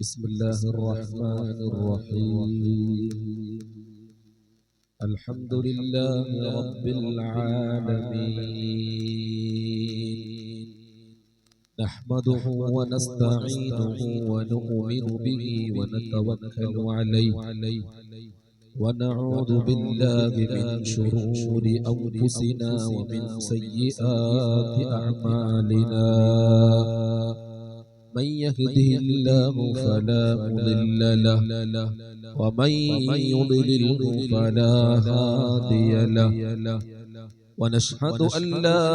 بسم الله الرحمن الرحيم. الحمد لله رب العالمين، نحمده ونستعينه ونؤمن به ونتوكل عليه، ونعوذ بالله من شرور أنفسنا ومن سيئات أعمالنا. من يهده الله فلا مضل له، ومن يضلله فلا هادي له. ونشهد أن لا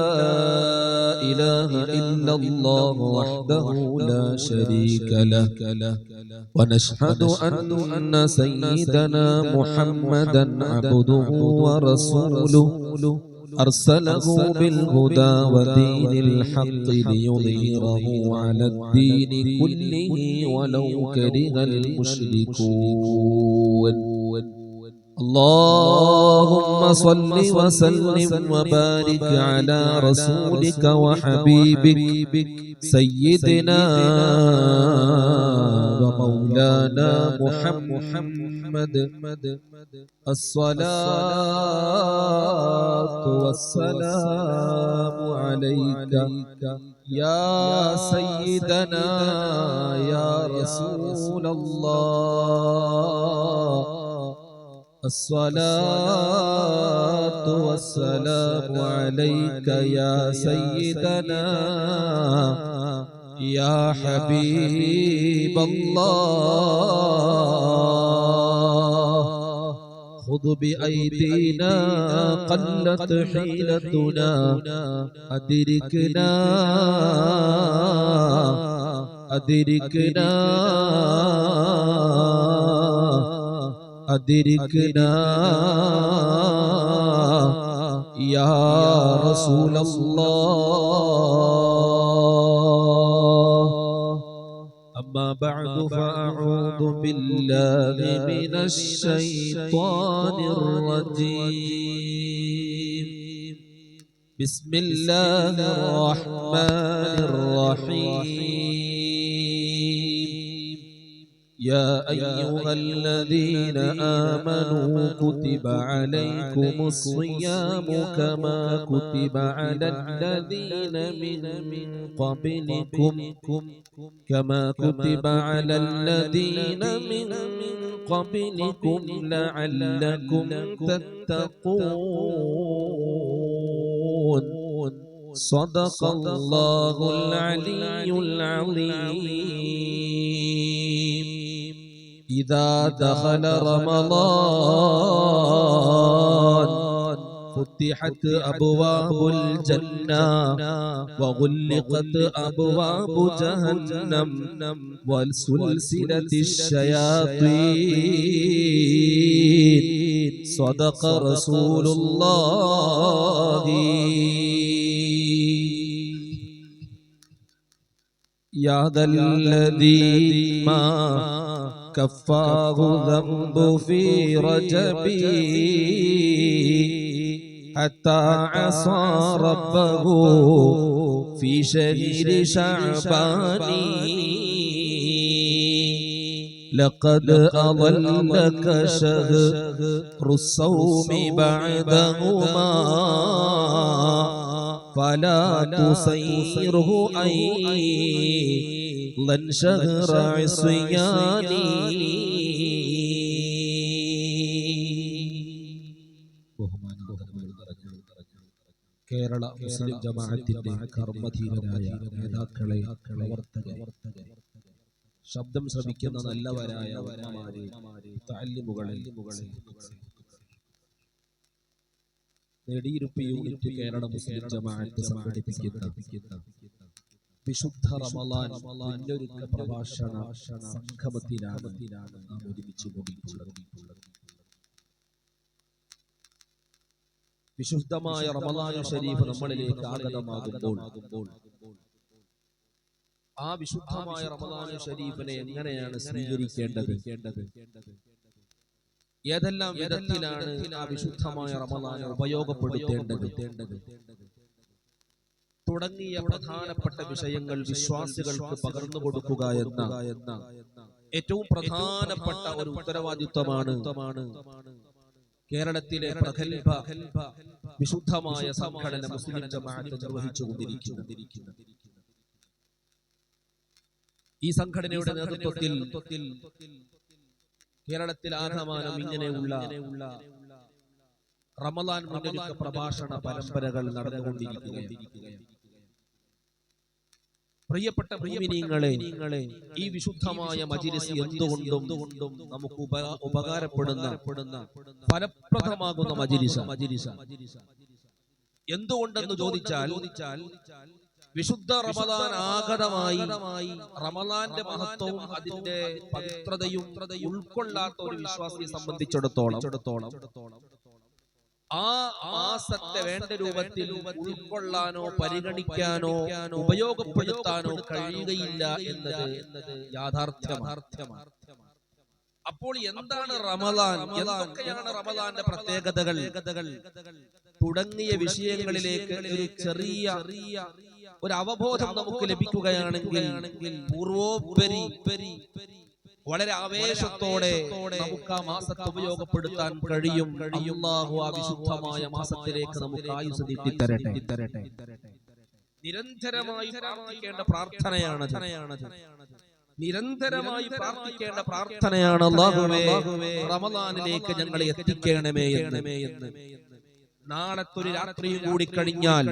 إله إلا الله وحده لا شريك له، ونشهد أن سيدنا محمدا عبده ورسوله، أرسله بالهدى ودين الحق ليظهره على الدين كله ولو كره المشركون. اللهم صل وسلم وبارك على رسولك وحبيبك سيدنا ومولانا محمد. الصلاة والسلام عليك يا سيدنا يا رسول الله. الصلاة والسلام عليك يا سيدنا يا حبيب الله. خذ بأيدينا قلت حيلتنا، أدركنا أدركنا أدركنا يا رسول الله. أما بعد فأعوذ بالله من الشيطان الرجيم. بسم الله الرحمن الرحيم. يا أيها الذين آمنوا كتب عليكم الصيام كما كتب على الذين من قبلكم لعلكم تتقون. صدق الله العلي العظيم. إذا دخل رمضان فتحت أبواب الجنة وغلقت أبواب جهنم وسلسلة الشياطين. صدق رسول الله. يا ذا الذي ما كفاه ذنب في رجبي حتى عصى ربه في شهر شعبان. لقد أضلك شهر الصوم بعدهما، فلا تصيره أيضا شهر عصياني. കേരള മുസ്ലിം ജമാഅത്തിന്റെ കർമ്മധീരരായ നേതാക്കളെ, പ്രവർത്തകരെ, ശബ്ദം ശ്രവിക്കുന്ന നല്ലവരായ മുതല്ലിമുകളെ, നെടിയിരുപ്പ് യൂണിറ്റ് കേരള മുസ്ലിം ജമാഅത്ത് സംഘടിപ്പിക്കുന്ന വിശുദ്ധ റമളാൻ മുന്നൊരുക്ക പ്രഭാഷണ സംഗമത്തിലാണ് നാം ഒരുമിച്ച് കൂടിയിട്ടുള്ളത്. വിശുദ്ധമായ റമളാൻ ശരീഫ് നമ്മളിലേക്ക് ആഗതമാകുമ്പോൾ ആ വിശുദ്ധമായ റമളാൻ ശരീഫിനെ എങ്ങനെയാണ് സ്വീകരിക്കേണ്ടത്, ഏതെല്ലാം വിധത്തിലാണ് ആ വിശുദ്ധമായ റമളാനെ ഉപയോഗപ്പെടുത്തേണ്ടത് തുടങ്ങിയ പ്രധാനപ്പെട്ട വിഷയങ്ങൾ വിശ്വാസികൾക്ക് പകർന്നു കൊടുക്കുക എന്ന ഏറ്റവും പ്രധാനപ്പെട്ട ഒരു ഉത്തരവാദിത്വമാണ് കേരളത്തിലെ പ്രഗൽഭ വിശുദ്ധമായ സംഘടന മുസ്ലിം ജമാഅത്ത് നിർവഹിച്ചുകൊണ്ടിരിക്കുന്നത്. ഈ സംഘടനയുടെ നേതൃത്വത്തിൽ കേരളത്തിൽ ആകമാനം ഇങ്ങനെയുള്ള റമളാൻ മുന്നൊരുക്ക പ്രഭാഷണ പരമ്പരകൾ നടന്നുകൊണ്ടിരിക്കുകയാണ്. പ്രിയപ്പെട്ട മുഅ്മിനീങ്ങളെ, ഈ വിശുദ്ധമായ മജ്‌ലിസ് എന്തുകൊണ്ടും നമുക്ക് ഉപകാരപ്പെടുന്ന ഫലപ്രദമാകുന്ന മജ്‌ലിസ്. എന്തുകൊണ്ടെന്ന് ചോദിച്ചാൽ വിശുദ്ധ റമളാൻ ആഗതമായി റമളാന്റെ മഹത്വവും അതിന്റെ പവിത്രതയും ഉൾക്കൊള്ളാത്ത ഒരു വിശ്വാസിയെ സംബന്ധിച്ചിടത്തോളം ആ മാസത്തെ വേണ്ട രൂപത്തിൽ ഉൾക്കൊള്ളാനോ പരിഗണിക്കാനോ ഉപയോഗപ്പെടുത്താനോ കഴിയുകയില്ല എന്നത് യാഥാർത്ഥ്യമാണ്. അപ്പോൾ എന്താണ് റമളാൻ, എന്തൊക്കെയാണ് റമളാന്റെ പ്രത്യേകതകൾ തുടങ്ങിയ വിഷയങ്ങളിലേക്ക് ഒരു ചെറിയ ഒരു അവബോധം നമുക്ക് ലഭിക്കുകയാണെങ്കിൽ പൂർവോപരി വളരെ ആവേശത്തോടെ നമുക്ക് ആ മാസത്തെ ഉപയോഗപ്പെടുത്താൻ കഴിയും. അല്ലാഹു ആ വിശുദ്ധമായ മാസത്തിലേക്ക് നമുക്ക് ആയുസ്സ് നീട്ടിത്തരട്ടെ. നിരന്തരമായി പ്രാർത്ഥിക്കേണ്ട പ്രാർത്ഥനയാണത്. നിരന്തരമായി പ്രാർത്ഥിക്കേണ്ട പ്രാർത്ഥനയാണ്, അല്ലാഹുവേ റമളാനിലേക്ക് ഞങ്ങളെ എത്തിക്കണമേ എന്ന്. നാളത്തെ ഒരു രാത്രിയും കൂടി കഴിഞ്ഞാൽ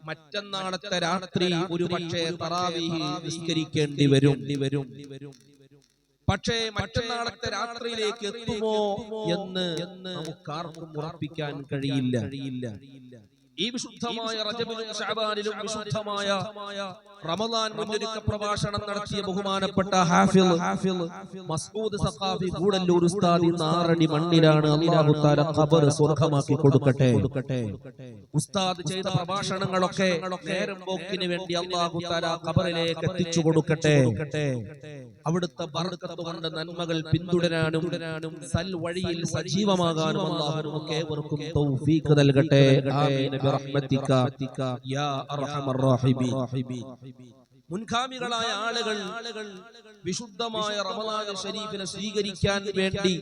മറ്റന്നാളത്തെ രാത്രി ഒരു പക്ഷേ തറാവീഹ് നിസ്കരിക്കേണ്ടി വരും. പക്ഷേ മറ്റന്നാളത്തെ രാത്രിയിലേക്ക് എത്തുമോ എന്ന് നമുക്കാർക്കും ഉറപ്പിക്കാൻ കഴിയില്ല. ഈ വിശുദ്ധമായ റജബിലും ശഅബാനിലും വിശുദ്ധമായ റമളാൻ മുന്നൊരുക്ക പ്രഭാഷണം നടത്തിയ ബഹുമാനപ്പെട്ട ഹാഫിൾ മസ്ഊദ് സഖാഫി ഗൂഡല്ലൂർ ഉസ്താദ് നാറടി മണ്ണിലാണ്. അല്ലാഹു തആല ഖബർ സ്വർഗ്ഗമാക്കി കൊടുക്കട്ടെ. ഉസ്താദ് ചെയ്ത പ്രഭാഷണങ്ങളൊക്കെ നേരം പോക്കിന് വേണ്ടി അല്ലാഹു തആല ഖബറിലേക്ക് എത്തിച്ചു കൊടുക്കട്ടെ. അവിടുത്തെ ബർക്കത്ത് കൊണ്ട് നന്മകൾ പിന്തുടരാനും സൽ വഴിയിൽ സജീവമാകാനും അല്ലാഹു നമുക്ക് ഏവർക്കും തൗഫീഖ് നൽകട്ടെ. ആമീൻ ബിറഹ്മതിക യാ അർഹമർ റഹീമീൻ. മുൻഗാമികളായ ആളുകൾ വിശുദ്ധമായ റമളാൻ ശരീഫിനെ സ്വീകരിക്കാൻ വേണ്ടി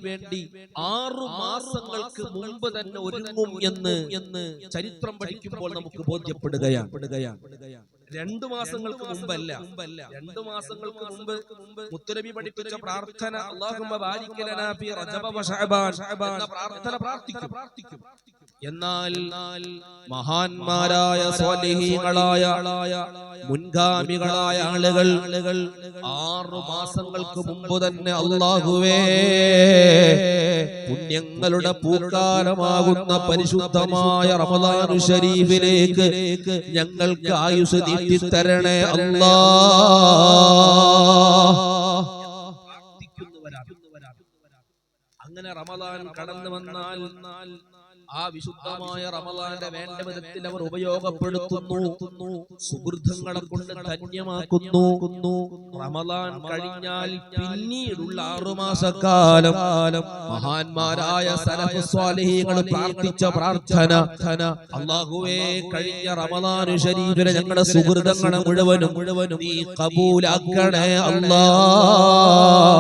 6 മാസങ്ങൾക്ക് മുമ്പ് തന്നെ ഒരുങ്ങും എന്ന് ചരിത്രം പഠിക്കുമ്പോൾ നമുക്ക് ബോധ്യപ്പെടുകയാണ്. 2 മാസങ്ങൾക്ക് മുമ്പല്ല, 2 മാസങ്ങൾക്ക് മുമ്പ് മുത്തുനബി പഠിപ്പിച്ച പ്രാർത്ഥന അല്ലാഹുമ്മ ബാരിക് ലനാ ഫീ റജബ വ ശഅബാൻ എന്ന പ്രാർത്ഥന പ്രാർത്ഥിക്കും. എന്നാൽ മഹാന്മാരായ സ്വാലിഹീങ്ങളായ മുൻഗാമികളായ ആളുകൾ 6 മാസങ്ങൾക്ക് മുമ്പ് തന്നെ അല്ലാഹുവേ പുണ്യങ്ങളുടെ പൂക്കാലമാകുന്ന പരിശുദ്ധമായ റമളാൻ ശരീഫിലേക്ക് ഞങ്ങൾക്ക് ആയുസ് നീട്ടിത്തരണേ അങ്ങനെ റമളാൻ കടന്നു വന്നാൽ ആ വിശുദ്ധമായ റമളാന്റെ വേണ്ട വിധത്തിൽ അവർ ഉപയോഗപ്പെടുത്തുന്നു, സുഹൃത്തുക്കളെ കൊണ്ട് ധന്യമാക്കുന്നു. റമളാൻ കഴിഞ്ഞാൽ പിന്നീടുള്ള 6 മാസക്കാലം മഹാന്മാരായ സലഫ് സ്വാലിഹീങ്ങൾ പ്രാർത്ഥിച്ച പ്രാർത്ഥന, അല്ലാഹുവേ കഴിഞ്ഞ റമളാൻ ശരീഫിലെ ഞങ്ങളുടെ സുഹൃത്തുക്കളെ മുഴുവനും നീ കബൂലാക്കണേ അല്ലാഹ്.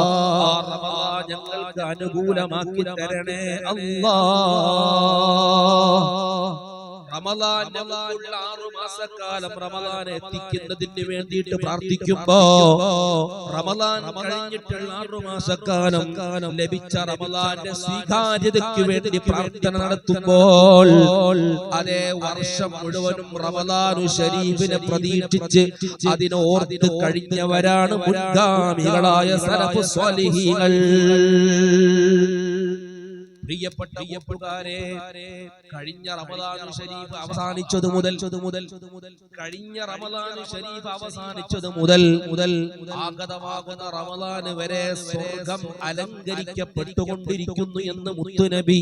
ഞങ്ങൾക്ക് അനുകൂലമാക്കി തരണേ അല്ലാഹ്. റമളാൻ നമുക്കുള്ള 6 മാസക്കാലം റമളാനെ എത്തിക്കുന്നതിന് വേണ്ടിയിട്ട് പ്രാർത്ഥിക്കുമ്പോ റമളാൻ കഴിഞ്ഞിട്ടുള്ള 6 മാസക്കാലം ലഭിച്ച റമളാന്റെ സ്വീകാര്യതയ്ക്ക് വേണ്ടി പ്രാർത്ഥന നടത്തുമ്പോൾ അതേ വർഷം മുഴുവനും റമളാൻ ശരീഫിനെ പ്രതീക്ഷിച്ച് അതിനോർത്ത് കഴിഞ്ഞവരാണ് മുൻഗാമികളായ സലഫ് സ്വാലിഹീങ്ങൾ. പ്രിയപ്പെട്ട കൂട്ടുകാരെ, കഴിഞ്ഞ റമളാൻ ശരീഫ് അവസാനിച്ചത് മുതൽ ആഗതമാകുന്ന റമളാൻ വരെ സ്വർഗ്ഗം അലങ്കരിക്കപ്പെട്ടുകൊണ്ടിരിക്കുന്നു എന്ന് മുത്തുനബി.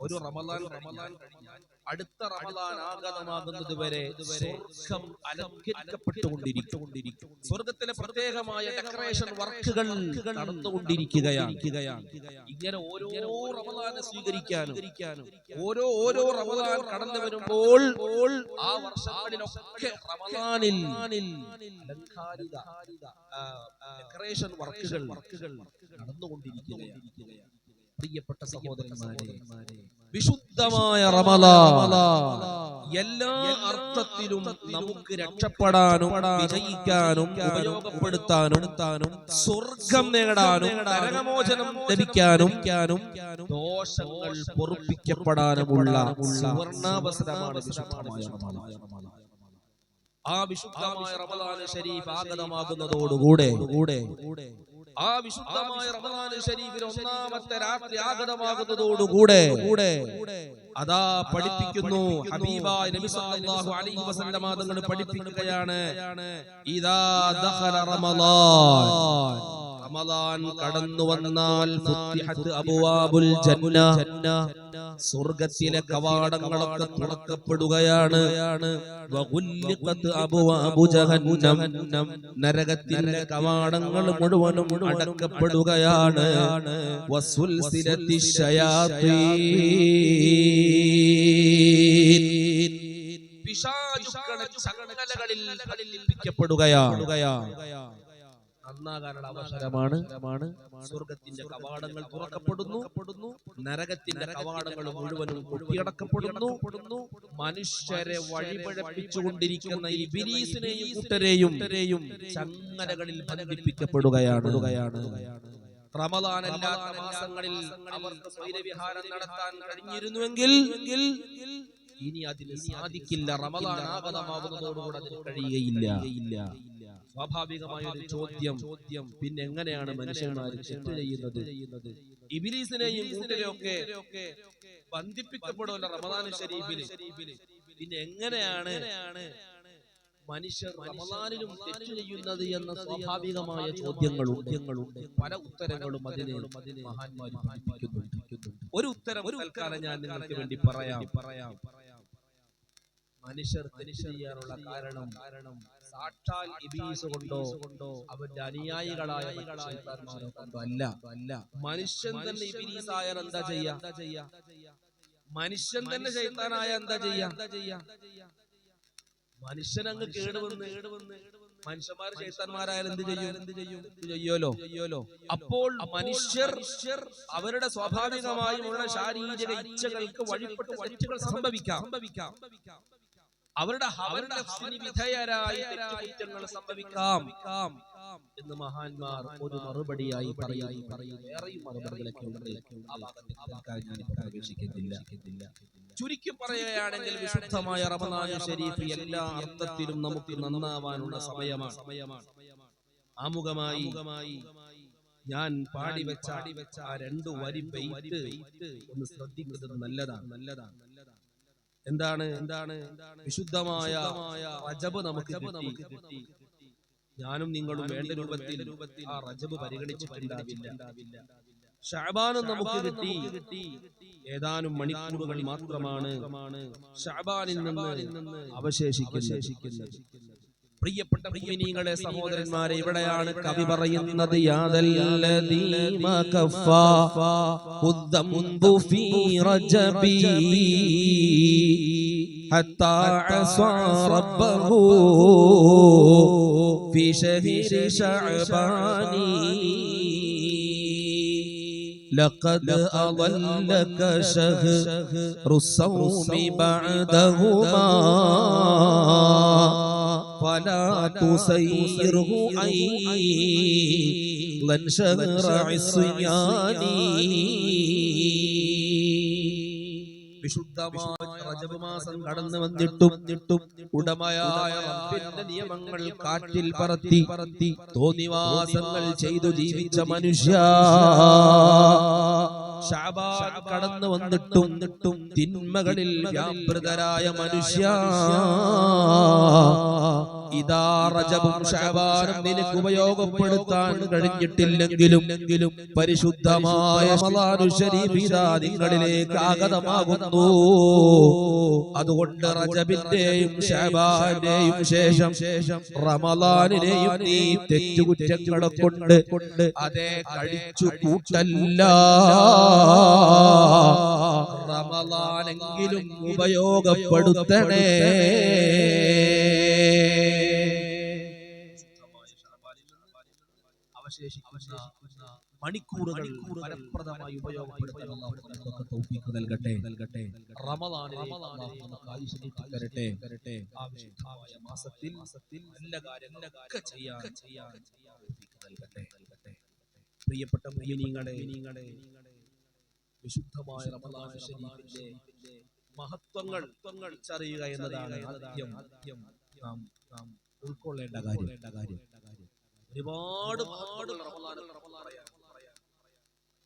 ഒരു റമളാൻ കഴിഞ്ഞാൽ അടുത്ത റമദാൻ ആഗതമാകുന്നത് വരെ സ്വർഗം അലങ്കരിക്കപ്പെട്ടുകൊണ്ടിരിക്കും. സ്വർഗത്തിലെ പ്രത്യേകമായ ഡെക്കറേഷൻ വർക്കുകൾ നടന്നുകൊണ്ടിരിക്കുകയാണ്. ഇങ്ങനെ ഓരോ റമദാനെ സ്വീകരിക്കാനും ഓരോ റമദാൻ കടന്നു വരുമ്പോൾ ആ വർഷങ്ങളിലൊക്കെ റമദാനിൽ അലങ്കാരിക ഡെക്കറേഷൻ വർക്കുകൾ നടന്നുകൊണ്ടിരിക്കുകയാണ്. പ്രിയപ്പെട്ട സഹോദരന്മാരെ, വിശുദ്ധമായ റമദാൻ എല്ലാ അർത്ഥത്തിലും നമുക്ക് രക്ഷപ്പെടാനും വിജയിക്കാനും ഉപയോഗപ്പെടുത്താനും സ്വർഗം നേടാനും നരകമോചനം ലഭിക്കാനും ദോഷങ്ങൾ പൊറുപ്പിക്കപ്പെടാനുമുള്ള സുവർണാവസരമാണ് വിശുദ്ധമായ റമദാൻ. ആ വിശുദ്ധമായ റമദാൻ ശരീഫ് ആഗതമാകുന്നതോടുകൂടെ ആ വിശുദ്ധമായ റമദാൻ ശരീഫിൽ ഒന്നാമത്തെ രാത്രി ആഗതമാകുന്നതോടുകൂടെ അതാ പഠിപ്പിക്കുന്നു ഹബീബായ നബി സല്ലല്ലാഹു അലൈഹി വസല്ലം തങ്ങൾ പഠിപ്പിക്കുകയാണ്, ഇദാ ദഖല റമദാൻ കടന്നു വന്നാൽ ഫുത്തിഹത്ത് അബ്വാബുൽ ജന്ന, സ്വർഗ്ഗത്തിലെ കവാടങ്ങളൊക്കെ തുറക്കപ്പെടുകയാണ്. വഗുല്ലിഖത് അബ്വാബു ജഹന്നം, നരകത്തിന്റെ കവാടങ്ങൾ മുഴുവനും അടക്കപ്പെടുകയാണ്. വസുൽസിലത്തിശ് ശയാത്തീൻ, പിശാചുക്കളെ ചങ്ങലകളിൽ ബന്ധിക്കപ്പെടുകയാണ്. നന്നാകാനുള്ള അവസരമാണ്. സ്വർഗത്തിന്റെ കവാടങ്ങൾ തുറക്കപ്പെടുന്നു, നരകത്തിന്റെ കവാടങ്ങൾ മുഴുവനും കൊട്ടിയടക്കപ്പെടുന്നു. മനുഷ്യരെ വഴിപഴപ്പിച്ചുകൊണ്ടിരിക്കുന്ന ഇബ്ലീസിനെയും കൂട്ടരെയും ചങ്ങലകളിൽ ബന്ധിപ്പിക്കപ്പെടുകയാണ്. റമദാൻ അല്ലാത്ത മാസങ്ങളിൽ അവർക്ക് സ്വൈരവിഹാരം നടത്താൻ കഴിഞ്ഞിരുന്നുവെങ്കിൽ ഇനി അതിന് സാധിക്കില്ല. റമദാൻ ആഗതമാകുന്നതോടുകൂടി അതിന് കഴിയുകയില്ല. സ്വാഭാവികമായ ഒരു ചോദ്യം, പിന്നെ എങ്ങനെയാണ് മനുഷ്യന്മാർ തെറ്റ് ചെയ്യുന്നത്? ഇബ്ലീസിനെയും കൂട്ടരെയൊക്കെ ബന്ധിപ്പിക്കപ്പെടുമല്ലോ റമദാൻ ശരീഫിൽ. പിന്നെ എങ്ങനെയാണ് മനുഷ്യർ റമദാനിലും തെറ്റ് ചെയ്യുന്നത് എന്ന സ്വാഭാവികമായ ചോദ്യങ്ങളുണ്ട്. പല ഉത്തരങ്ങളും അതിന് മഹാന്മാർ പഠിപ്പിക്കുന്നുണ്ട്. ഒരു ഉത്തരം തൽക്കാലം ഞാൻ നിങ്ങൾക്ക് വേണ്ടി പറയാം. മനുഷ്യർ തെറ്റ് ചെയ്യാനുള്ള കാരണം സാക്ഷാൽ ഇബ്ലീസ് കൊണ്ടോ അവന്റെ അനുയായികളായ ശൈത്താന്മാരെ കൊണ്ടോ അല്ല. മനുഷ്യൻ തന്നെ ഇബ്ലീസ് ആയാൽ എന്താ ചെയ്യാ? മനുഷ്യൻ തന്നെ ശൈത്താനായ എന്താ ചെയ്യാ? മനുഷ്യൻ അങ്ങ് കേടുവന്ന് മനുഷ്യന്മാർ ശൈത്താന്മാരായാൽ എന്ത് ചെയ്യോലോ. അപ്പോൾ മനുഷ്യർ അവരുടെ സ്വാഭാവികമായുമുള്ള ശാരീരിക ഇച്ഛകൾക്ക് വഴിപ്പെട്ട് തെറ്റുകൾ സംഭവിക്കാം. അവരുടെ വിധേയരായി തെറ്റുകുറ്റങ്ങൾ സംഭവിക്കാം എന്ന് മഹാന്മാർ ഒരു മറുപടിയായി പറയുന്നു. ഏറെയും മറുപടികളൊക്കെ ഉണ്ട്. ആ ഭാഗത്തേക്ക് ഞാൻ പ്രവേശിക്കുന്നില്ല. ചുരുക്കി പറയുകയാണെങ്കിൽ വിശുദ്ധമായ റമദാൻ ശരീഫ് എല്ലാ അർത്ഥത്തിലും നമുക്ക് നന്നാവാനുള്ള സമയമാണ്. ആമുഖമായി ഞാൻ പാടിവെച്ച ആ 2 വരി ബൈത്ത് ഒന്ന് ശ്രദ്ധിക്കുന്നത് നല്ലതാണ്. എന്താണ് വിശുദ്ധമായ റജബ് നമുക്ക് കിട്ടി. ഞാനും നിങ്ങളും വേണ്ട രൂപത്തിൽ ആ റജബ് പരിഗണിച്ചിട്ടുണ്ടാവില്ല. ശഅബാനും നമുക്ക് കിട്ടി. ഏതാനും മണിക്കൂറുകൾ മാത്രമാണ് ശഅബാനിൽ നിന്ന് അവശേഷിക്കുന്നത്. പ്രിയപ്പെട്ട മുഅ്മിനീങ്ങളെ, സഹോദരന്മാരെ, ഇവിടെയാണ് കവി പറയുന്നത്, യാദല്ലദീ മകഫാ ഖുദ്ദംബു ഫീ റജബി ഹത്താ അസാ റബ്ബഹു ഫീ ശഹരി ശഅബാനി لقد أضلك شهر الصوم بعدهما فلا تسيره أيضا شهر عصيان. വിശുദ്ധമായ റജബ് മാസം കടന്നു വന്നിട്ടും ഉടമയായ റബ്ബിന്റെ നിയമങ്ങൾ കാറ്റിൽ പറത്തി തോന്നിവാസങ്ങൾ ചെയ്തു ജീവിച്ച മനുഷ്യ, ശഅബാൻ കടന്നു വന്നിട്ടും തിന്മകളിൽ വ്യാപൃതരായ മനുഷ്യ, ഇദാ റജബും ശഅബാനും നിനക്ക് ഉപയോഗപ്പെടുത്താൻ കഴിഞ്ഞിട്ടില്ലെങ്കിലും പരിശുദ്ധമായ റമളാനു ശരീഫ് ഇദാ നിങ്ങളിലേക്ക് ആഗതമാകുന്നു. അതുകൊണ്ട് റജബിന്റെയും ശഅബാന്റെയും ശേഷം റമളാനിനെയും നീ തെറ്റുകുറ്റങ്ങളെ കൊണ്ട് അതേ കഴിച്ചു കൂട്ടല്ല. റമളാനെങ്കിലും ഉപയോഗപ്പെടുത്തണേ. അവശേഷിക്കുന്ന മണിക്കൂറുകൾ ഫലപ്രദമായി ഉപയോഗപ്പെടുത്താൻ അല്ലാഹു നമുക്ക് തൗഫീഖ് നൽകട്ടെ. റമളാനിനെ അല്ലാഹു നമുക്ക് ആയുസ്സ് നീട്ടിത്തരട്ടെ. ആവശ്യമായ മാസത്തിൽ നല്ല കാര്യങ്ങളൊക്കെ ചെയ്യാൻ തൗഫീഖ് നൽകട്ടെ. പ്രിയപ്പെട്ട മുഅ്മിനീങ്ങളെ, വിശുദ്ധമായ റമളാൻ ശരീഫിന്റെ മഹത്വങ്ങൾ അറിയുക എന്നതാണ് ആദ്യം നാം ഉൾക്കൊള്ളേണ്ട കാര്യം. ഒരുപാട്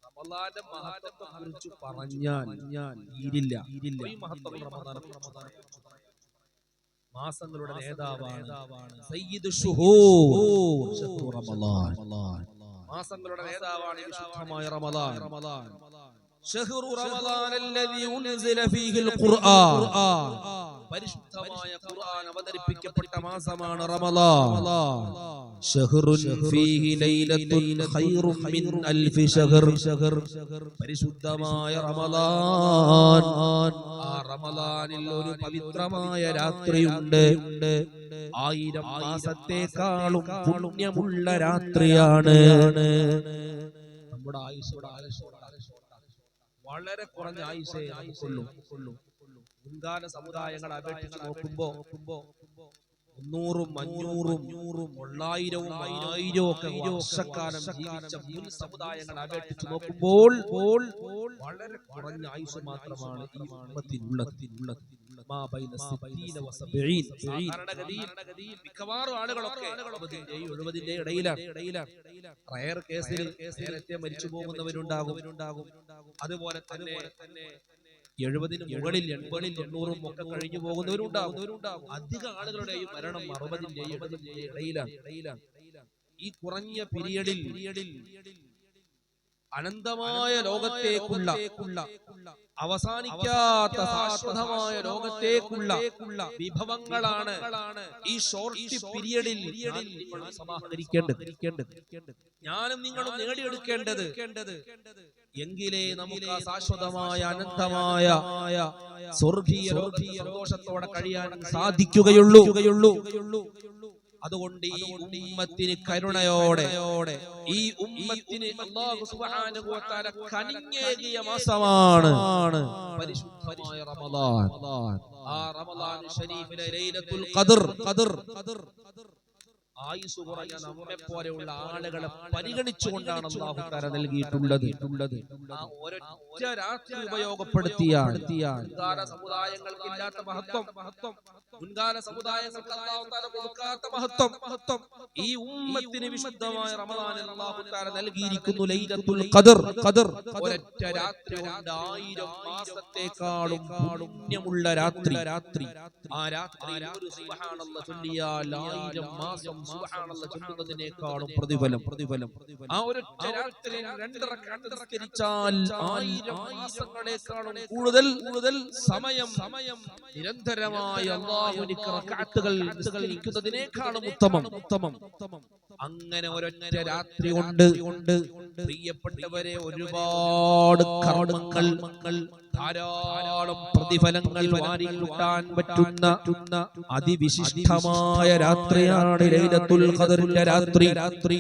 റമളാന്റെ മഹത്വത്തെ കുറിച്ച് പറഞ്ഞാൽ തീരില്ല. ഈ മഹത്വം മാസങ്ങളുടെ നേതാവാണ് സയ്യിദു ശുഹൂർ, റമളാൻ. മാസങ്ങളുടെ നേതാവാണ് വിശുദ്ധമായ റമളാൻ. ശഹ്റു റമളാൻ അല്ലദീ ഉൻസില ഫീഹിൽ ഖുർആൻ. പരിശുദ്ധമായ ഖുർആൻ അവതരിപ്പിക്കപ്പെട്ട മാസമാണ് റമളാൻ. ശഹ്റുൻ ഫീഹി ലൈലത്തുൻ ഖൈറും മിൻ അൽഫി ശഹർ. പരിശുദ്ധമായ റമളാൻ, ആ റമളാനിൽ ഒരു പവിത്രമായ രാത്രിയുണ്ട്. 1000 മാസത്തെക്കാളും പുണ്യമുള്ള രാത്രിയാണ്. നമ്മുടെ ആയുസ്സോട് വളരെ കുറഞ്ഞ ആയുസ്സേ നമുക്കുള്ളൂ. മുൻകാല സമുദായങ്ങളെ അപേക്ഷിച്ച് നോക്കുമ്പോ 300, 500, 900, 1000 ഒക്കെ വർഷക്കാലം ജീവിച്ച മുൻ സമുദായങ്ങളെ അപേക്ഷിച്ച് നോക്കുമ്പോൾ വളരെ കുറഞ്ഞ ആയുസ് മാത്രമാണ് ഈ ഉമ്മത്തിനുള്ളത്. മിക്കവാറും ആളുകളൊക്കെ 70 ഇടയിലാണ്. റയർ കേസിൽ നേരത്തെ മരിച്ചു പോകുന്നവരുണ്ടാകും. അതുപോലെ തന്നെ 70 മുകളിൽ 80, 90 ഒക്കെ കഴിഞ്ഞു പോകുന്നവരുണ്ടാകും. അധിക ആളുകളുടെയും മരണം 60, 70 ഇടയിലാണ്. ഈ കുറഞ്ഞ പീരിയഡിൽ അനന്തമായ ലോകത്തേക്കുള്ള, അവസാനിക്കാത്ത ശാശ്വതമായ ലോകത്തേക്കുള്ള വിഭവങ്ങളാണ് ഈ ഷോർട്ട് പീരിയഡിൽ സമാഹരിക്കേണ്ടത്. ഞാനും നിങ്ങളും നേടിയെടുക്കേണ്ടത്. എങ്കിലേ നമുക്ക് ശാശ്വതമായ അനന്തമായ സ്വർഗീയ സന്തോഷത്തോടെ കഴിയാൻ സാധിക്കുകയുള്ളൂ. അതുകൊണ്ട് ഈ ഉമ്മത്തിന് കരുണയോടെ, ഈ ഉമ്മത്തിന് അല്ലാഹു സുബ്ഹാനഹു വ തആല കനിഞ്ഞേകിയ മാസമാണ് പരിശുദ്ധമായ റമളാൻ. ആ റമളാൻ ശരീഫിലെ ലൈലത്തുൽ ഖദർ ആയുസ് കുറഞ്ഞ നമ്മെ പോലെയുള്ള ആളുകളെ പരിഗണിച്ചുകൊണ്ടാണ് അല്ലാഹു തആല നൽകിയിട്ടുള്ളത്. ആ ഒരൊറ്റ രാത്രി ഉപയോഗപ്പെടുത്തിയാൽ മുൻകാല സമുദായങ്ങൾക്ക് ഇല്ലാത്ത മഹത്വം, മുൻകാല സമുദായങ്ങൾക്ക് അല്ലാഹു തആല കൊടുക്കാത്ത മഹത്വം ഈ ഉമ്മത്തിന് വിശുദ്ധമായ റമളാനിൽ അല്ലാഹു തആല നൽകിയിരിക്കുന്നു. ലൈലത്തുൽ ഖദർ, ഒരൊറ്റ രാത്രി കൊണ്ട് 1000 മാസത്തെക്കാളും പുണ്യമുള്ള രാത്രി. ആ രാത്രി ഒരു സുബ്ഹാനല്ലാഹ് ചൊല്ലിയാൽ 1000 മാസം സുബ്ഹാനല്ലാഹ് ചൊല്ലുന്നതിനേക്കാളും പ്രതിഫലം. ആ ഒരൊറ്റ രാത്രി 2 റക്അത്ത് നിസ്കരിച്ചാൽ 1000 മാസങ്ങളെക്കാളും കൂടുതൽ സമയം നിരന്തരമായി അല്ലാഹുവിന്റെ റക്അത്തുകൾ നിസ്കരിക്കുന്നതിനേക്കാളും ഉത്തമം. അങ്ങനെ ഒരൊറ്റ രാത്രി കൊണ്ട് പ്രിയപ്പെട്ടവരെ ഒരുപാട് കർമ്മങ്ങൾ, ധാരാളം പ്രതിഫലങ്ങൾ വാരിക്കൂട്ടാൻ പറ്റുന്ന അതിവിശിഷ്ടമായ രാത്രിയാണ് ലൈലത്തുൽ ഖദറിന്റെ രാത്രി.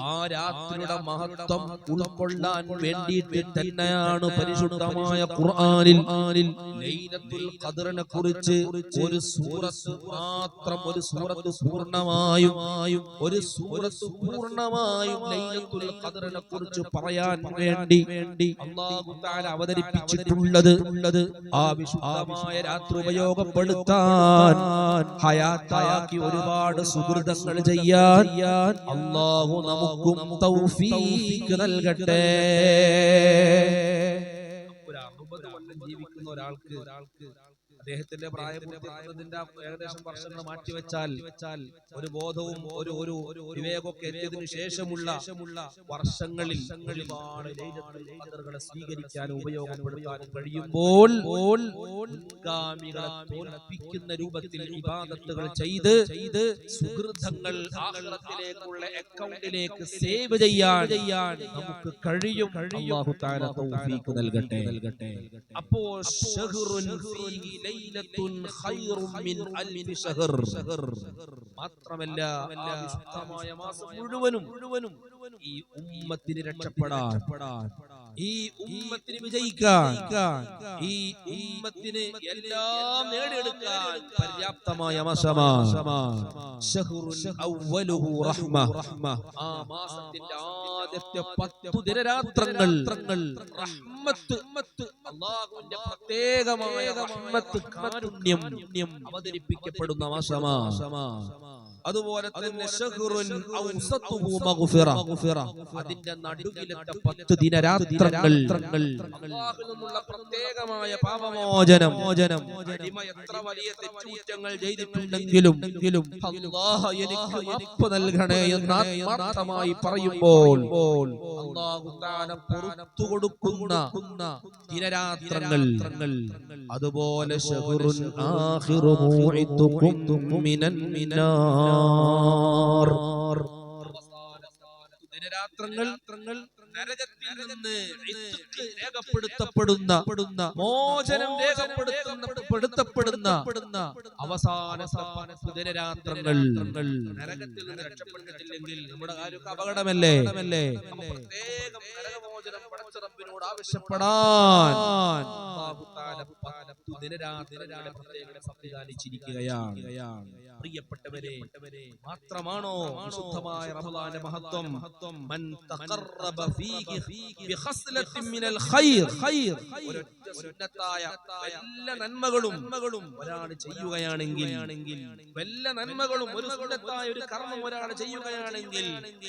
ആ രാത്രിയുടെ മഹത്വം ഉൾക്കൊള്ളാൻ വേണ്ടിയിട്ട് തന്നെയാണ് പരിശുദ്ധമായ ഖുർആനിൽ ലൈലത്തുൽ ഖദറിനെ കുറിച്ച് ഒരു സൂറത്ത് മാത്രം, ഒരു സൂറത്ത് പൂർണ്ണമായും ലൈലത്തുൽ ഖദറിനെ കുറിച്ച് പറയാൻ വേണ്ടി അല്ലാഹു തആല അവതരിപ്പിച്ചിട്ടുള്ളത്. ആ വിശുദ്ധമായ രാത്രി ഉപയോഗപ്പെടുത്താൻ, ഹയാത്താക്കി ഒരുപാട് സുകൃതങ്ങൾ ചെയ്യാൻ അല്ലാഹു നമുക്കും തൗഫീഖ് നൽകട്ടെ. ഒരു 60 കൊല്ലം ജീവിക്കുന്ന ഒരാൾക്ക് അദ്ദേഹത്തിന്റെ പ്രായപൂർത്തിയാകുന്നതിന്റെ ഏകദേശം വർഷങ്ങൾ മാറ്റിവെച്ചാൽ ഒരു ബോധവും ഒരു വിവേകമൊക്കെ എത്തിയതിനു ശേഷമുള്ള വർഷങ്ങളിൽ ഒരുപാട് ലൈലത്തുൽ ഖദറുകളെ സ്വീകരിക്കാൻ ഉപയോഗപ്പെടുത്താൻ കഴിയുമ്പോൾ മുൻഗാമികളെ തോൽപ്പിക്കുന്ന രൂപത്തിൽ ഇബാദത്തുകൾ ചെയ്ത് സുഹൃതങ്ങൾ ആഖിറത്തിലേക്കുള്ള അക്കൗണ്ടിലേക്ക് സേവ് ചെയ്യാൻ നമുക്ക് കഴിയും. അല്ലാഹു തആല തൗഫീഖ് നൽകട്ടെ. അപ്പോൾ ശഹ്റുൻ ഫീഹി ലൈലത്തുൻ ഖൈറും മിൻ അൽഫി ശഹർ. മാത്രമല്ല ആ വിശുദ്ധമായ മാസം മുഴുവനും ഈ ഉമ്മത്തിന് രക്ഷപ്പെടാൻ, ഈ ഉമ്മത്തിന് വിജയിക്കാൻ, ഈ ഉമ്മത്തിന് എല്ലാം നേടിയെടുക്കാൻ പര്യാപ്തമായ മാസമാണ്. ശഹ്റുൻ അവ്വലുഹു റഹ്മ. ആ മാസത്തിന്റെ ആദ്യത്തെ 10 ദിനരാത്രങ്ങൾ റഹ്മത്ത്, അല്ലാഹുവിന്റെ പ്രത്യേകമായ റഹ്മത്ത്, കാരുണ്യം അവതരിപ്പിക്കപ്പെടുന്ന മാസമാണ്. അതുപോലെ തന്നെ ശഹ്റുൻ ഔസതുഹു മഗ്ഫിറ. അതിന്റെ നടുവിലത്തെ 10 ദിനരാത്രങ്ങൾ അല്ലാഹുവിൽ നിന്നുള്ള പ്രത്യേകമായ പാപമോചനം. അടിമ എത്ര വലിയ തെറ്റുകുറ്റങ്ങൾ ചെയ്തിട്ടുണ്ടെങ്കിലും അല്ലാഹ് എനിക്ക് മാപ്പ് നൽകണേ എന്ന് ആത്മാർത്ഥമായി പറയുമ്പോൾ അല്ലാഹു തആല പുറത്തു കൊടുക്കുന്ന ദിനരാത്രങ്ങൾ. അതുപോലെ ശഹ്റുൻ ആഖിറുഹു ഇത്ഖും മിനന്നാർ. ദിനരാത്രങ്ങൾ നരകത്തിൽ നിന്ന് രേഖപ്പെടുത്തപ്പെടുന്ന, മോചനം രേഖപ്പെടുത്തപ്പെടുന്ന അവസാനത്തെ 10 ദിനരാത്രങ്ങൾ. നരകത്തിൽ നിന്ന് രക്ഷപ്പെട്ടിട്ടില്ലെങ്കിൽ നമ്മുടെ കാര്യമൊക്കെ അപകടമല്ലേ? പ്രത്യേകം നരകമോചനം പടച്ച റബ്ബിനോട് ആവശ്യപ്പെടാൻ അല്ലാഹു തആല 10 ദിനരാത്രങ്ങളെ പ്രത്യേകം സംവിധാനിച്ചിരിക്കുകയാണ്. പ്രിയപ്പെട്ടവരെ, മാത്രമാണോ വിശുദ്ധമായ റമളാന്റെ മഹത്വം? മൻ തഖറബ ഫീഹി ബിഖസ്ലത്തിൻ മിനൽ ഖൈർ. ഒരൊറ്റ സുന്നത്തായ എല്ലാ നന്മകളും ഒരാൾ ചെയ്യുകയാണെങ്കിൽ, വല്ല നന്മകളും ഒരു സുന്നത്തായ ഒരു കർമ്മം ഒരാൾ ചെയ്യുകയാണെങ്കിൽ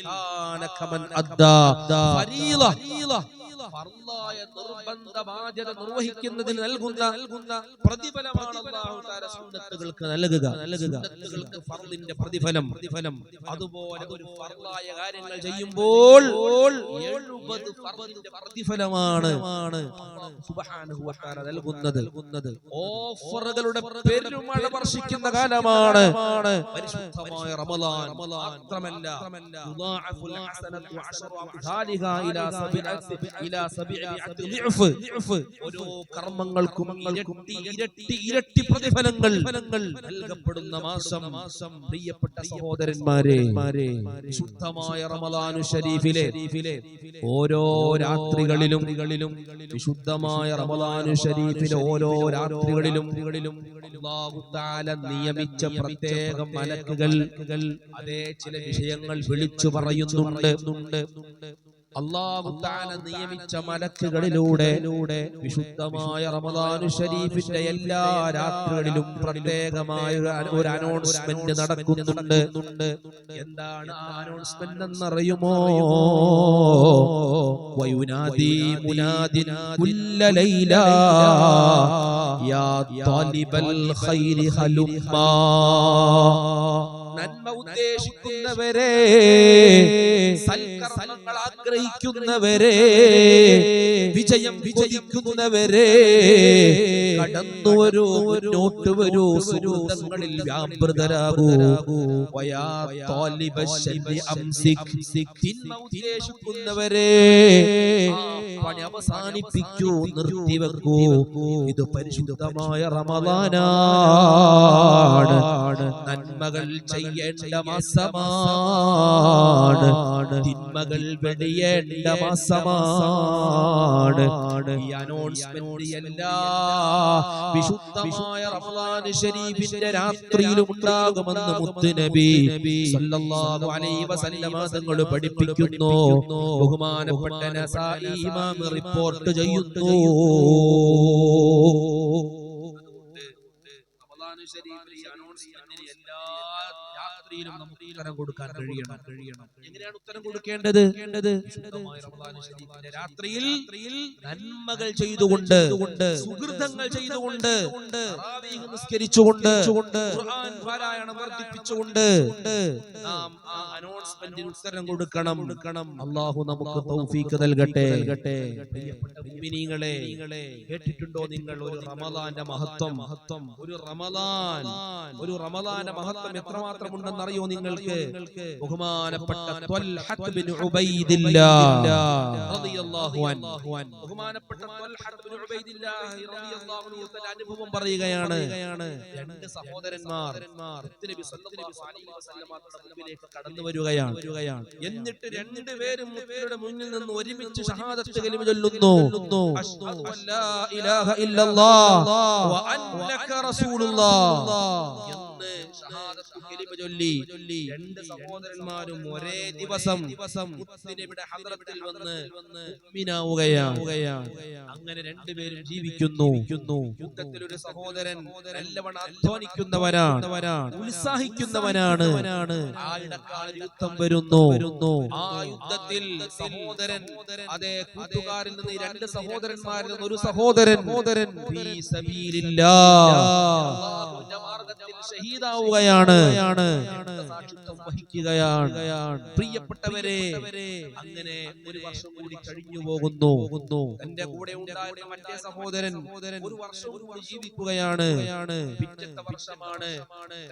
കാന കമൻ അദ്ദാ ഫരീള. ഫർളായ നിർബന്ധ ബാധ്യത നിർവഹിക്കുന്നതിന് നൽകുന്ന പ്രതിഫലമാണ് അല്ലാഹു തആല സുന്നത്തുകൾക്ക് നൽകുക. സുന്നത്തുകൾക്ക് ഫർളിന്റെ പ്രതിഫലം. അതുപോലെ ഒരു ഫർളായ കാര്യങ്ങൾ ചെയ്യുമ്പോൾ 70 ഫർളിന്റെ പ്രതിഫലമാണ് സുബ്ഹാനഹു വ തആല നൽകുന്നത്. ഓഫറുകളുടെ പെരുമഴ വർഷിക്കുന്ന കാലമാണ് പരിശുദ്ധമായ റമളാൻ. മാത്രമല്ല യുദാഅഫുൽ ഹസനതു വഅശറു അംസാലിഹാ ഇലാ സബഇഅതി ളിഅഫ്. ഓരോ കർമ്മങ്ങൾക്കും ഇരട്ടി പ്രതിഫലങ്ങൾ നൽകപ്പെടുന്ന മാസം. പ്രിയപ്പെട്ട സഹോദരന്മാരെ, വിശുദ്ധമായ റമളാനു ശരീഫിലെ ഓരോ രാത്രികളിലും, വിശുദ്ധമായ റമളാനു ശരീഫിലെ ഓരോ രാത്രികളിലും അല്ലാഹു തആല നിയമിച്ച പ്രത്യേകം മലക്കുകൾ അതേ ചില വിഷയങ്ങൾ വിളിച്ചു പറയുന്നുണ്ട്. അല്ലാഹു തആല നിയമിച്ച മലക്കുകളിലൂടെ വിശുദ്ധമായ റമളാനു ശരീഫിന്റെ എല്ലാ രാത്രികളിലും പ്രത്യേകമായ ഒരു അനൗൺസ്മെന്റ് നടക്കുന്നുണ്ട്. എന്താണ് ആ അനൗൺസ്മെന്റ് എന്നറിയുമോ? വയുനാദി മുനാദിൻ കുല്ല ലൈല യാ ത്വാലിബൽ ഖൈരി ഹലുമ്മാ. നന്മ ഉദ്ദേശിക്കുന്നവരെ, സൽക്കർമ്മങ്ങൾ ആഗ്രഹിക്കുന്നവരെ, വിജയം കൊതിക്കുന്നവരെ കടന്നു വരൂ, മുന്നോട്ട് വരൂ, സുഹൃതങ്ങളിൽ വ്യാപൃതരാകൂ. വയാ ത്വാലിബശ്ശരി അംസിക്. തിന്മ ഉദ്ദേശിക്കുന്നവരെ പണി അവസാനിപ്പിക്കൂ, നിർത്തിവെക്കൂ. ഇത് പരിശുദ്ധമായ റമളാനാണ്. നന്മകൾ ചെയ്യേണ്ട മാസമാണ്, തിന്മകൾ വെടിയേണ്ട മാസമാണ്. ഈ അനൗൺസ്മെന്റ് എല്ലാ വിശുദ്ധമായ റമളാൻ ശരീഫിന്റെ രാത്രിയിലും ഉണ്ടാകുമെന്ന് മുത്തുനബി സല്ലല്ലാഹു അലൈഹി വസല്ലമ തങ്ങൾ പഠിപ്പിക്കുന്നു. ബഹുമാനപ്പെട്ട നസായി ഇമാം റിപ്പോർട്ട് ചെയ്യുന്നു. റമളാൻ ശരീഫിലെ അനൗൺസ്മെന്റിന് എല്ലാ രാത്രിയിലും നമുക്ക് ഉത്തരം കൊടുക്കാൻ കഴിയണം. എങ്ങനെയാണ് ഉത്തരം കൊടുക്കേണ്ടത്? വിശുദ്ധമായ റമദാൻ ശരീഫിന്റെ രാത്രിയിൽ നന്മകൾ ചെയ്തുകൊണ്ട്, സുഹൃതങ്ങൾ ചെയ്തുകൊണ്ട്, തറാവീഹ് നിസ്കരിച്ചുകൊണ്ട്, ഖുർആൻ പാരായണം വർദ്ധിപ്പിച്ചുകൊണ്ട് നാം ആ അനൗൺസ്മെന്റിന് ഉത്തരം കൊടുക്കണം. അല്ലാഹു നമുക്ക് തൗഫീഖ് നൽകട്ടെ. പ്രിയപ്പെട്ട മുഅ്മിനീങ്ങളെ, കേട്ടിട്ടുണ്ടോ നിങ്ങൾ ഒരു റമദാന്റെ മഹത്വം? ഒരു റമദാന്റെ മഹത്വം എത്രമാത്രം ഉണ്ടെന്ന് അറിയോ നിങ്ങൾക്ക്? ബഹുമാനപ്പെട്ട ത്വൽഹത്ത് ബിൻ ഉബൈദില്ലാഹ് റളിയല്ലാഹു അൻഹു, ബഹുമാനപ്പെട്ട ത്വൽഹത്ത് ബിൻ ഉബൈദില്ലാഹ് റളിയല്ലാഹു അൻഹു അനുഭവം പറയുകയാണ്. രണ്ട് സഹോദരന്മാർ നബി സല്ലല്ലാഹു അലൈഹി വസല്ലം മുമ്പിലേക്ക് കടന്നു വരികയാണ്. എന്നിട്ട് രണ്ടുപേരും മുത്തയുടെ മുന്നിൽ നിന്ന് ഒരുമിച്ച് ഷഹാദത്ത് കലിമ ചൊല്ലുന്നു. അശ്ഹദു അല്ലാ ഇലാഹ ഇല്ലല്ലാഹ് വ അന്നക റസൂലുള്ളാഹ് എന്ന് ഷഹാദത്ത് കലിമ ചൊല്ലി രണ്ട് സഹോദരന്മാരും ഒരേ ദിവസം മുത്തുനബിയുടെ ഹദ്റത്തിൽ വന്ന് മുഅ്മിനാവുകയാണ്. അങ്ങനെ രണ്ടുപേരും ജീവിക്കുന്നു. യുദ്ധത്തിൽ ഒരു സഹോദരൻ നല്ലവണ്ണം അധ്വാനിക്കുന്നവനാണ്, ഉത്സാഹിക്കുന്നവനാണ്. ആ ഇടക്കാല യുദ്ധം വരുന്നു. ആ യുദ്ധത്തിൽ സഹോദരൻ, അതേ കൂട്ടുകാരിൽ നിന്ന് രണ്ട് സഹോദരന്മാരിൽ നിന്ന് ഒരു സഹോദരൻ ഫീ സബീലില്ലാഹ് അല്ലാഹുവിന്റെ മാർഗ്ഗത്തിൽ ഷഹീദാവുകയാണ്, സാക്ഷിത്വം വഹിക്കുകയാണ്. പ്രിയപ്പെട്ടവരെ, അങ്ങനെ ഒരു വർഷം കൂടി കഴിഞ്ഞു പോകുന്നു. തന്റെ കൂടെ ഉണ്ടായിരുന്ന മറ്റേ സഹോദരൻ ഒരു വർഷം കൂടി ജീവിക്കുകയാണ്. പിറ്റത്തെ വർഷമാണ്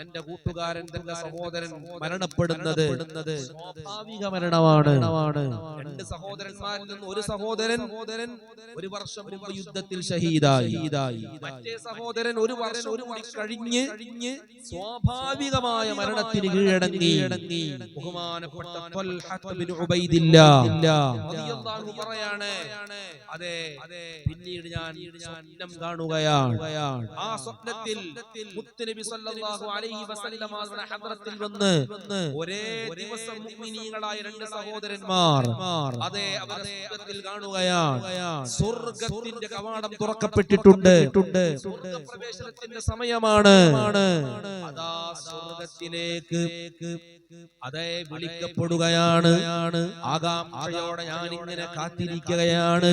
തന്റെ കൂട്ടുകാരൻ, തന്റെ സഹോദരൻ മരണപ്പെടുന്നത്. സ്വാഭാവിക മരണമാണ്. രണ്ട് സഹോദരന്മാരിൽ നിന്ന് ഒരു സഹോദരൻ ഒരു വർഷം മുമ്പ് യുദ്ധത്തിൽ ഷഹീദായി. മറ്റേ സഹോദരൻ ഒരു വർഷം കൂടി കഴിഞ്ഞ് സ്വാഭാവികമായ മരണത്തിന് കീഴടങ്ങി. ബഹുമാനപ്പെട്ട ത്വൽഹത്ത് ബിൻ ഉബൈദില്ലാഹ് റളിയല്ലാഹു അൻഹു പറയാണ്, അതെ പിന്നീട് ഞാൻ സ്വപ്നം കാണുകയാണ്. ആ സ്വപ്നത്തിൽ മുത്തുനബി സല്ലല്ലാഹു അലൈഹി വസല്ലം ഹദ്റത്തിൽ വന്ന് ഒരേ ദിവസം മുഅ്മിനീങ്ങളായ രണ്ട് സഹോദരന്മാർ അതെ അവരെ സ്വർഗ്ഗത്തിൽ കാണുകയാണ്. സ്വർഗ്ഗത്തിന്റെ കവാടം തുറക്കപ്പെട്ടിട്ടുണ്ട്. സ്വർഗ്ഗപ്രവേശനത്തിന്റെ സമയമാണ്. അതാ സ്വർഗ്ഗത്തിലേക്ക് അതെ വിളിക്കപ്പെടുകയാണ്. ആകാംക്ഷയോടെ ഞാൻ ഇങ്ങനെ കാത്തിരിക്കുകയാണ്.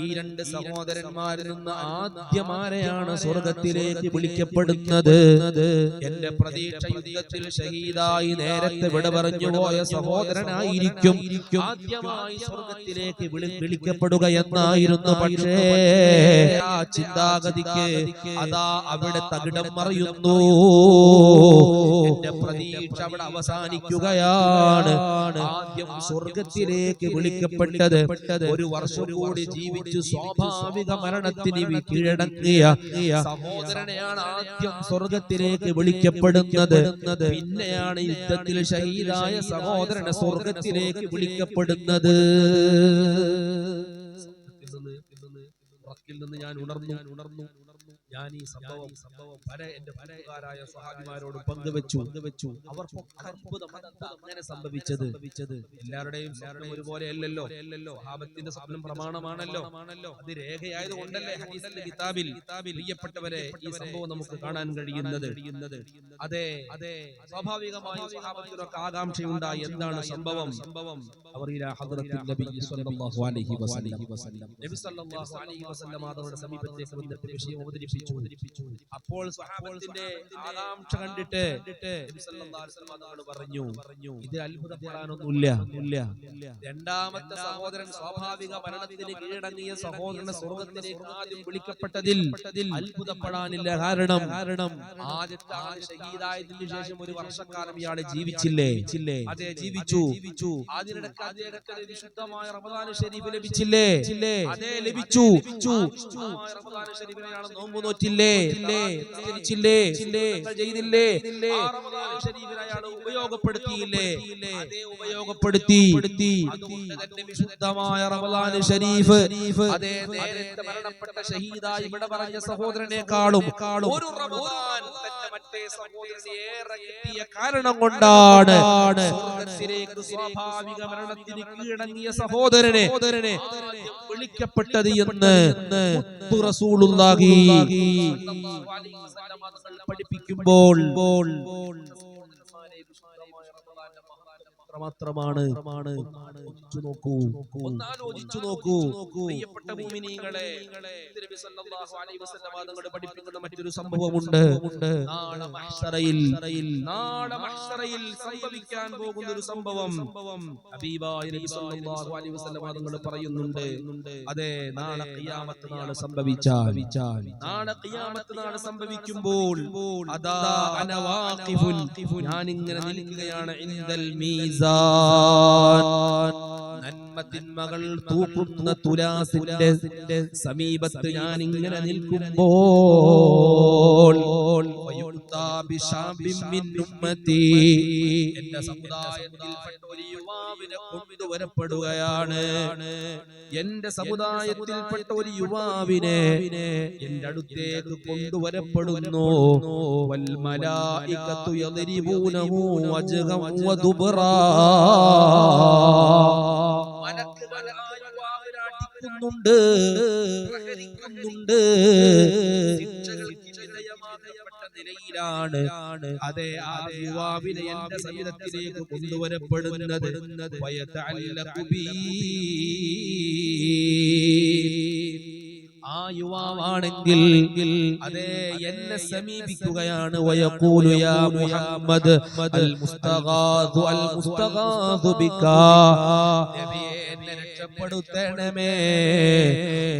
ഈ രണ്ട് സഹോദരന്മാരിൽ നിന്ന് ആദ്യമാരെയാണ് സ്വർഗത്തിലേക്ക് വിളിക്കപ്പെടുന്നത്? എന്റെ പ്രതീക്ഷ യുദ്ധത്തിൽ ഷഹീദായി നേരത്തെ വിട പറഞ്ഞു പോയ സഹോദരനായിരിക്കും ആദ്യമായി സ്വർഗത്തിലേക്ക് വിളിക്കപ്പെടുക എന്നായിരുന്നു. പക്ഷേ ആ ചിന്താഗതിക്ക് അതാ അവിടെ തകിടം മറിയുന്നു. എന്റെ പ്രതീക്ഷ അവിടെ അവസാനിക്കുകയാണ്. ആദ്യം സ്വർഗത്തിലേക്ക് വിളിക്കപ്പെട്ടത് ഒരു വർഷം കൂടി ജീവിച്ചു സ്വാഭാവിക മരണത്തിന് കീഴടങ്ങിയ സഹോദരനെയാണ് ആദ്യം സ്വർഗത്തിലേക്ക് വിളിക്കപ്പെടുന്നത്. പിന്നെയാണ് യുദ്ധത്തിൽ ഷഹീദായ സഹോദരനെ സ്വർഗത്തിലേക്ക് വിളിക്കപ്പെടുന്നത്. ഞാൻ ഉണർന്നു. ഞാൻ ഈ സംഭവം പല എന്റെ കൂട്ടുകാരായ സ്വഹാബിമാരോട് പങ്കുവെച്ചു. അവർ അത്ഭുതം, അങ്ങനെ സംഭവിച്ചത്. എല്ലാവരുടെയും സ്വപ്നം ഒരുപോലെ അല്ലല്ലോ. സ്വഹാബത്തിന്റെ സ്വപ്നം പ്രമാണമാണല്ലോ. അത് രേഖയായത് കൊണ്ടല്ലേ ഹദീസിന്റെ കിതാബിൽ പ്രിയപ്പെട്ടവരെ ഈ സംഭവം നമുക്ക് കാണാൻ കഴിയുന്നത്. അതെ സ്വാഭാവികമായി സ്വഹാബത്തിനൊക്കെ ആകാംക്ഷയുണ്ടായി. എന്താണ് സംഭവം? അവർ ഇലാ ഹദ്റത്തിൽ നബി സ്വല്ലല്ലാഹു അലൈഹി വസല്ലം നബി സ്വല്ലല്ലാഹു അലൈഹി വസല്ലം അവരുടെ സമീപത്തേക്ക് വന്നിട്ട് വിഷയം അവതരിപ്പിച്ചു. അപ്പോൾ സ്വഹാബത്തിന്റെ ആകാംക്ഷ കണ്ടിട്ട് നബി സല്ലല്ലാഹു അലൈഹി വസല്ലം അവരോട് പറഞ്ഞു, ഇത് അത്ഭുതപ്പെടാനൊന്നുമില്ല. രണ്ടാമത്തെ സഹോദരൻ സ്വാഭാവിക മരണത്തിന് കീഴടങ്ങിയ സഹോദരനെ സ്വർഗ്ഗത്തിലേക്ക് ആദ്യം വിളിക്കപ്പെട്ടതിൽ അത്ഭുതപ്പെടാനില്ല. കാരണം ആദ്യത്തെ ആൾ ഷഹീദായതിനു ശേഷം ഒരു വർഷക്കാലം ഇയാളെ ജീവിച്ചില്ലേ? അതെ ജീവിച്ചു. അതിനിടയ്ക്ക് അദ്ദേഹത്തിന് വിശുദ്ധമായ റമദാൻ ശരീഫ് ലഭിച്ചില്ലേ? അതെ ലഭിച്ചു. റമദാൻ ശരീഫിനെ അയാൾ നോമ്പ് നോറ്റില്ലേ? ചെയ്തില്ലേ? അയാൾ ഉപയോഗപ്പെടുത്തിയില്ലേ? അതേ ഉപയോഗപ്പെടുത്തി. അതുകൊണ്ട് തന്നെ വിശുദ്ധമായ റമദാൻ ശരീഫ് അതേ നേരത്തെ മരണപ്പെട്ട ഷഹീദായി ഇവിടെ പറഞ്ഞ സഹോദരനെക്കാളും ഒരു റമദാൻ തന്റെ മറ്റേ സഹോദരനെ ഏറെ കിട്ടിയ കാരണം കൊണ്ടാണ് സ്വർഗ്ഗത്തിലേക്ക് സ്വാഭാവിക മരണത്തിന് കീഴടങ്ങിയ സഹോദരനെ വിളിക്കപ്പെട്ടത് എന്ന് റസൂലുള്ളാഹി പഠിപ്പിക്കുമ്പോൾ മാത്രമാണ്. ഒന്നാലോചിച്ചു നോക്കൂ പ്രിയപ്പെട്ട മുഅ്മിനീങ്ങളെ. നബി സല്ലല്ലാഹു അലൈഹി വസല്ലം തങ്ങൾ പഠിപ്പിക്കുന്ന മറ്റൊരു സംഭവമുണ്ട്. നാളെ മഹ്ശറയിൽ സംഭവിക്കാൻ പോകുന്ന ഒരു സംഭവം ഹബീബായ നബി സല്ലല്ലാഹു അലൈഹി വസല്ലം തങ്ങൾ പറയുന്നുണ്ട്. അതെ, നാളെ ഖിയാമത്ത് നാൾ സംഭവിക്കുമ്പോൾ അതാ അന വാഖിഫുൻ, ഞാൻ ഇങ്ങനെ നിൽക്കുകയാണ് ഇൻദൽ മീസാൻ, നന്മ തിന്മകൾ തൂക്കുന്ന തുലാസിന്റെ സമീപത്ത് ഞാൻ ഇങ്ങനെ നിൽക്കുമ്പോൾ എന്റെ സമുദായത്തിൽപ്പെട്ട ഒരു യുവാവിനെ കൊണ്ടുവരപ്പെടുകയാണ്. എന്റെ സമുദായത്തിൽപ്പെട്ട ഒരു യുവാവിനെ എന്റെ അടുത്തേക്ക് കൊണ്ടുവരപ്പെടുന്നു. വൽ മലായികതു യദ്രിബൂനഹു വജ്ഹൻ വദുബറാ, മലക്കുകൾ ആ യുവാവിനെ അടിക്കുന്നുണ്ട്, പ്രഹരിക്കുന്നുണ്ട്. ശിക്ഷകൾക്ക് വിധേയമാക്കപ്പെട്ട നിലയിലാണ് അതെ ആ യുവാവിനെ എന്റെ സവിധത്തിലേക്ക് കൊണ്ടുവരപ്പെടുന്നത്. ആ യുവാവാണെങ്കിൽ അതെ എന്നെ സമീപിക്കുകയാണ്. വയഖൂലു യാ മുഹമ്മദ് അൽ മുസ്തഗാദു ബികാ, നബിയേ എന്നെ രക്ഷപ്പെടുത്തണമേ.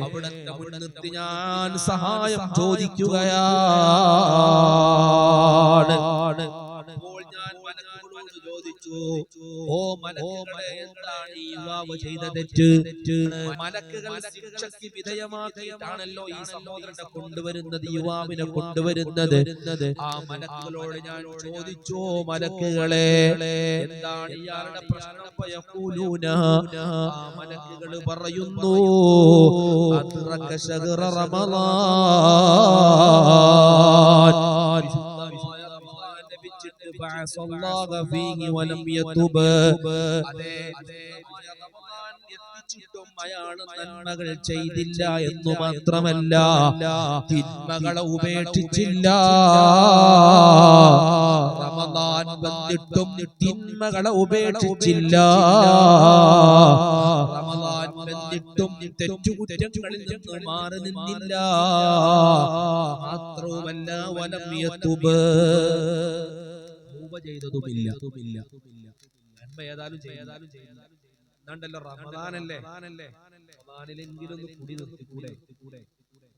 അവിടുത്തെ മുൻനിർത്തി ഞാൻ സഹായം ചോദിക്കുകയാണ്. അപ്പോൾ ഞാൻ മലക്കുകളോട് ചോദിച്ചു, ഓ മലക്കുകളെ, എന്താണ് ഈ യുവാവ് ചെയ്ത തെറ്റ്? മലക്കുകൾ ശിക്ഷയ്ക്ക് വിധേയമാക്കിയിട്ടാണല്ലോ ഈ സഹോദരനെ കൊണ്ടുവരുന്നത്, യുവാവിനെ കൊണ്ടുവരുന്നത്. ആ മലക്കുകളോട് ഞാൻ ചോദിച്ചു, മലക്കുകളെ എന്താണ് ഇയാളുടെ പ്രശ്നം? ഫയഖൂലൂന, ആ മലക്കുകൾ പറയുന്നു, അദ്റക ശഹ്റ റമളാൻ, ഫഅസല്ലാഹു ഫീഹി വലം യതുബ്. അതെ, റമളാൻ എത്തിച്ചിട്ടും അയാൾ നന്മകൾ ചെയ്തില്ല എന്നു മാത്രമല്ല, തിന്മകളെ ഉപേക്ഷിച്ചില്ല. റമളാൻ വന്നിട്ടും തിന്മകളെ ഉപേക്ഷിച്ചില്ല. റമളാൻ വന്നിട്ടും തെറ്റുകുറ്റങ്ങളിൽ നിന്ന് മാറി നിന്നില്ല. മാത്രവുമല്ല വലം യതുബ്, ചെയ്തതുമില്ല. നന്മ ഏതായാലും ചെയ്യുന്നുണ്ടല്ലോ. റമളാനല്ലേ, റമളാനിലെങ്കിലും ഒന്ന് കുടി നിർത്തിക്കൂടെ?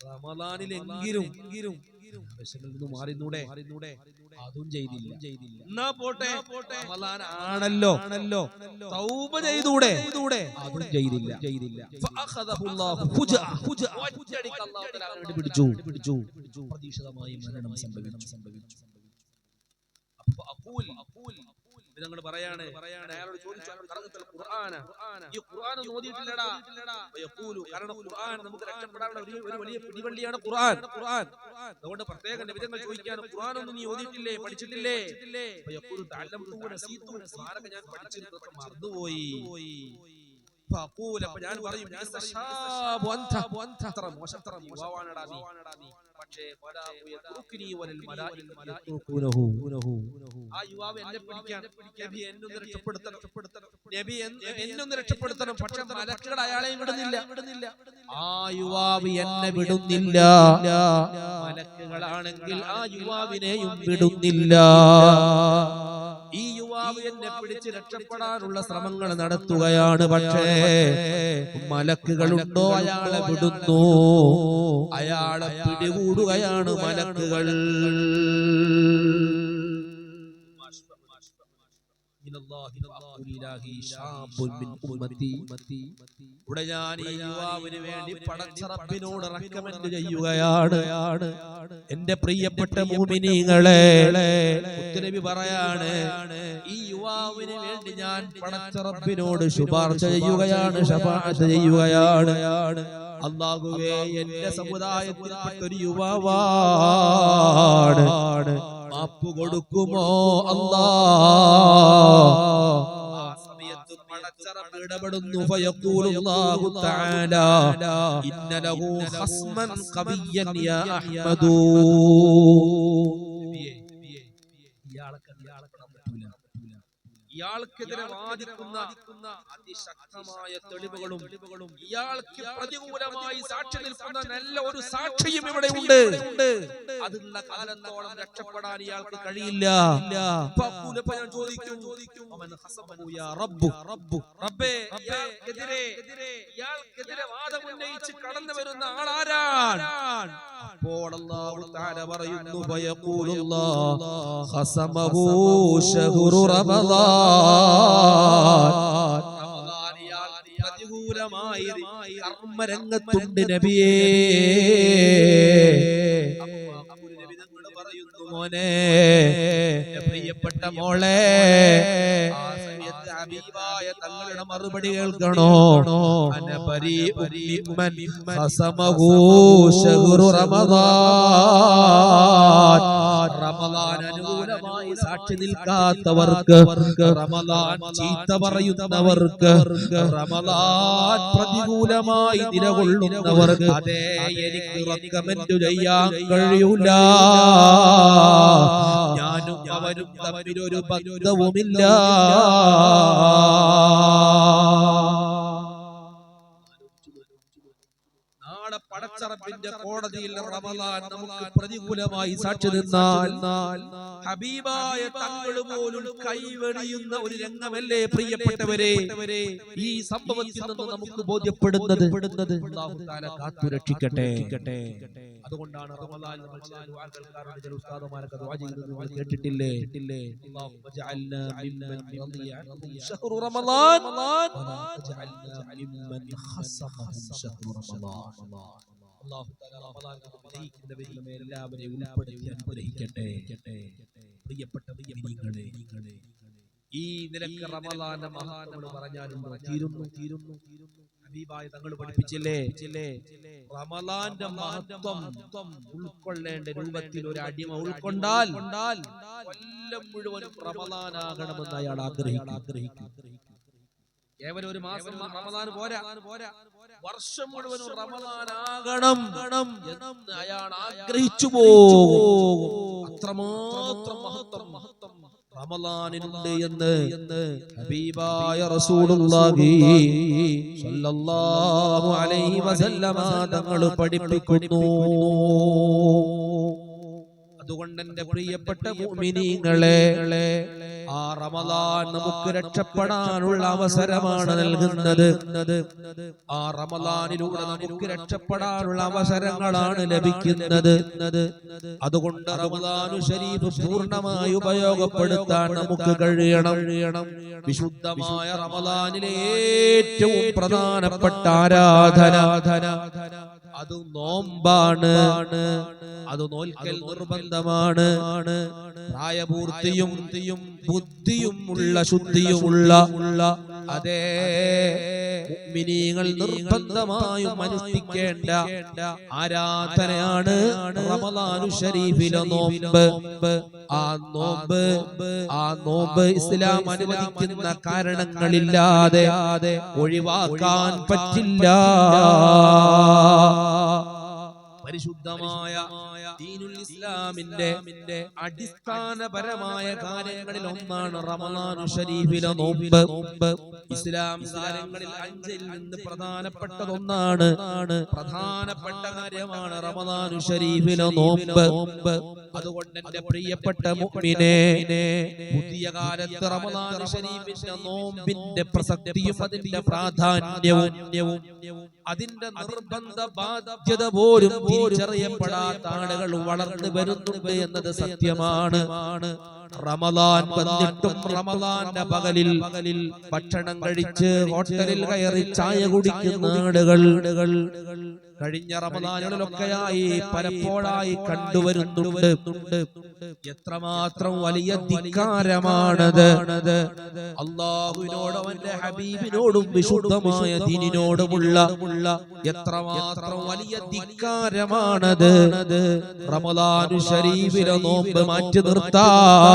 റമളാനിലെങ്കിലും വിഷമിൽ നിന്ന് മാറിന്നൂടെ? അതും ചെയ്തില്ല. എന്നാ പോട്ടെ, റമളാൻ ആണല്ലോ, തൗബ ചെയ്തൂടെ? അതും ചെയ്തില്ല. ഫഅഖദഹുല്ലാഹു ഫുജഅ, ഒറ്റയടിക്ക് അല്ലാഹു തആല അവനെ പിടിച്ചു. പ്രതീക്ഷിതമായി മരണം സംഭവിച്ചു. ഞങ്ങൾ പറയാണ്, അയാളോട് ചോദിച്ചു, ഈ ഖുർആൻ ഓതിയിട്ടില്ലടാ? കാരണം ഖുർആൻ നമുക്ക് രക്ഷപ്പെടാനുള്ള ഒരു വലിയ പിടിവള്ളിയാണ് ഖുർആൻ. അതുകൊണ്ട് പ്രത്യേകം നിബിധങ്ങൾ ചോദിക്കാൻ, ഖുർആൻ ഒന്നും നീ ഓതിയിട്ടില്ലേ, പഠിച്ചിട്ടില്ലേ? ഖുർആനൊക്കെ ഞാൻ പഠിച്ചിരുന്നതൊക്കെ മറന്നുപോയി. അപ്പൊ ഞാൻ പറയും, മോശത്തറ യുവാവാണടാ നീ. പക്ഷേ ആ യുവാവ് എന്നെ പിടിക്കാൻ, നബി എന്നൊന്ന് രക്ഷപ്പെടുത്തണം. പക്ഷെ മലക്കുകൾ അയാളെയും വിടുന്നില്ല. ആ യുവാവ് എന്നെ വിടുന്നില്ല. മലക്കുകളാണെങ്കിൽ ആ യുവാവിനെയും വിടുന്നില്ല. ഈ യുവാവ് എന്നെ പിടിച്ച് രക്ഷപ്പെടാനുള്ള ശ്രമങ്ങൾ നടത്തുകയാണ്. പക്ഷേ മലക്കുകളുണ്ടോ? അയാളെ വിടുന്നു. അയാളെ പിടികൂടുകയാണ് മലക്കുകൾ. ഇവിടെ ഞാൻ ഈ യുവാവിന് വേണ്ടി പടച്ച റബ്ബിനോട് റെക്കമെൻഡ് ചെയ്യുകയാണ്. എന്റെ പ്രിയപ്പെട്ട മുഅ്മിനീങ്ങളെ, മുത്തുനബി പറയാണ്, ഈ യുവാവിന് വേണ്ടി ഞാൻ പടച്ച റബ്ബിനോട് ശുപാർശ ചെയ്യുകയാണ്, ശഫാഅത്ത് ചെയ്യുകയാണ്. അല്ലാഹുവേ, എന്റെ സമുദായത്തിൽപ്പെട്ട ഒരു യുവാവാണ്, മാപ്പ് കൊടുക്കുമോ അല്ലാഹ്? ആ സമയത്ത് പടച്ച റബ്ബ് ഇടപെടുന്നു. ഫയഖൂലുല്ലാഹു തആല ഇന്ന ലഹു ഖസ്മൻ ഖവിയ്യൻ യാ അഹ്മദു. ഇയാളെ ഇയാൾക്കെതിരെ വാദിക്കുന്ന അതിശക്തമായ തെളിവുകളും ഇയാൾക്ക് പ്രതികൂലമായി സാക്ഷി നിൽക്കുന്ന നല്ല ഒരു സാക്ഷിയും ഇവിടെ ഉണ്ട്. അതുള്ള കാലത്തോളം രക്ഷപ്പെടാൻ ഇയാൾക്ക് കഴിയില്ല. ഞാൻ ചോദിക്കും, ഇയാൾക്കെതിരെ വാദമുന്നയിച്ച് കടന്നു വരുന്ന ആളാരാണ്? അപ്പോൾ അല്ലാഹു തആല പറയുന്നു, വയഖൂലുല്ലാഹു ഖസമഹു ശഹ്റു റമളാൻ. പ്രതികൂലമായി കർമ്മരംഗത്തുണ്ട് നബിയേ. മോനെ, പ്രിയപ്പെട്ട മോളെ, ആ സമയത്ത് ഹബീബായ തങ്ങളുടെ മറുപടി കേൾക്കണോ? റമളാൻ അനുകൂലമായി സാക്ഷി നിൽക്കാത്തവർക്ക്, റമളാൻ ചീത്ത പറയുന്നവർക്ക്, റമളാൻ പ്രതികൂലമായി നിലകൊള്ളുന്നവർക്ക് അതേ എനിക്ക് റെക്കമെൻഡ് ചെയ്യാൻ കഴിയൂല. ഞാനും അവരും തമ്മിലൊരു ബന്ധവുമില്ല. നാളെ പടച്ചറപ്പിന്റെ കോടതിയിൽ റമളാൻ നമുക്ക് പ്രതികൂലമായി സാക്ഷി നിന്നാൽ ഹബീബായ തങ്ങൾ പോലും കൈവെടിയുന്ന ഒരു രംഗമല്ലേ പ്രിയപ്പെട്ടവരെ ഈ സംഭവത്തിൽ നിന്ന് നമുക്ക് ബോധ്യപ്പെടുന്നത്. അല്ലാഹു തആല കാത്തുരക്ഷിക്കട്ടെ. അതുകൊണ്ടാണ് റമളാൻ നമ്മൾ ചില ഉസ്താദുമാരൊക്കെ ദുആ ചെയ്യുന്നത് നിങ്ങൾ കേട്ടിട്ടില്ലേ? അല്ലാഹുമ്മ ജഅൽനാ മിമ്മൻ റളിയ ശഹ്റു റമളാൻ വജഅൽനാ മിമ്മൻ ഖസമഹു ശഹ്റു റമളാൻ. അല്ലാഹു തആല റമളാൻ വിജയിക്കുന്നവരിൽ എല്ലാവരെയും ഉൾപ്പെടുത്തി അനുഗ്രഹിക്കട്ടെ. പ്രിയപ്പെട്ട മുഅ്മിനീങ്ങളെ, ഈ നിലക്ക് റമളാന്റെ മഹത്വം പറഞ്ഞാലുണ്ടോ? തീരുന്നു. ഹബീബായ തങ്ങൾ പഠിപ്പിച്ചില്ലേ, റമളാന്റെ മഹത്വം ഉൾക്കൊള്ളേണ്ട രൂപത്തിൽ ഒരു അടിമ ഉൾക്കൊണ്ടാൽ കൊല്ലം മുഴുവനും റമളാനാകണമെന്ന് അയാൾ ആഗ്രഹിക്കും. കേവലം ഒരു മാസം റമളാൻ പോരാ, വർഷം മുഴുവനും റമളാനാകണം എന്ന് അയാൾ ആഗ്രഹിച്ചു പോകും. അത്രമാത്രം മഹത്വം റമളാനിനുണ്ട് എന്ന് ഹബീബായ റസൂലുള്ളാഹി സ്വല്ലല്ലാഹു അലൈഹി വസല്ലമ തങ്ങൾ പഠിപ്പിക്കുന്നു. അതുകൊണ്ട് എന്റെ പ്രിയപ്പെട്ട മുഅ്മിനീങ്ങളെ, ആ റമളാൻ നമുക്ക് രക്ഷപ്പെടാനുള്ള അവസരമാണ് നൽകുന്നത്. ആ റമളാനിലൂടെ നമുക്ക് രക്ഷപ്പെടാനുള്ള അവസരങ്ങളാണ് ലഭിക്കുന്നത്. അതുകൊണ്ട് റമളാനു ശരീഫ് പൂർണ്ണമായി ഉപയോഗപ്പെടുത്താൻ നമുക്ക് കഴിയണം. വിശുദ്ധമായ റമളാനിലെ ഏറ്റവും പ്രധാനപ്പെട്ട ആരാധന അത് നോമ്പാണ്. അത് നോൽക്കൽ നിർബന്ധമാണ്. പ്രായപൂർത്തിയും ബുദ്ധിയുമുള്ള ശുദ്ധിയുമുള്ള അതേ മുഅ്മിനീങ്ങൾ നിർബന്ധമായും അനുഷ്ഠിക്കേണ്ട ആരാധനയാണ് റമളാനു ശരീഫിലെ നോമ്പ്. ആ നോമ്പ് ഇസ്ലാം അനുവദിക്കുന്ന കാരണങ്ങളില്ലാതെ ഒഴിവാക്കാൻ പറ്റില്ല. പരിശുദ്ധമായ ദീനുൽ ഇസ്ലാമിന്റെ അടിസ്ഥാനപരമായ കാര്യങ്ങളിൽ ഒന്നാണ് റമളാനു ശരീഫിലെ നോമ്പ്. ഇസ്ലാം കാര്യങ്ങളിൽ 5ൽ നിന്ന് പ്രധാനപ്പെട്ടതൊന്നാണ്, പ്രധാനപ്പെട്ട കാര്യമാണ് റമളാനു ശരീഫിലെ നോമ്പ്. അതുകൊണ്ട് എന്റെ പ്രിയപ്പെട്ട മുഅ്മിനേ, പുതിയ കാലത്ത് റമളാനു ശരീഫിന്റെ നോമ്പിന്റെ പ്രസക്തിയും അതിന്റെ പ്രാധാന്യവും അതിന്റെ നിർബന്ധ ബാധ്യത പോലും തിരിച്ചറിയപ്പെടാത്ത ആളുകൾ വളർന്നു വരുന്നുണ്ട് എന്നത് സത്യമാണ്. റമളാൻ വന്നിട്ടും റമളാന്റെ പകലിൽ ഭക്ഷണം കഴിച്ച് ഹോട്ടലിൽ കയറി ചായ കുടിക്കുന്ന ആളുകൾ കഴിഞ്ഞ റമളാനുകളിലൊക്കെയായി പലപ്പോഴായി കണ്ടുവരുന്നുണ്ട്. എത്രമാത്രം വലിയ ധിക്കാരമാണത്. അല്ലാഹുവിനോടും അവന്റെ ഹബീബിനോടും വിശുദ്ധമായ ദീനിനോടുമുള്ള എത്രമാത്രം വലിയ ധിക്കാരമാണത്. റമളാനു ശരീഫിലെ നോമ്പ് മാറ്റി നിർത്താൻ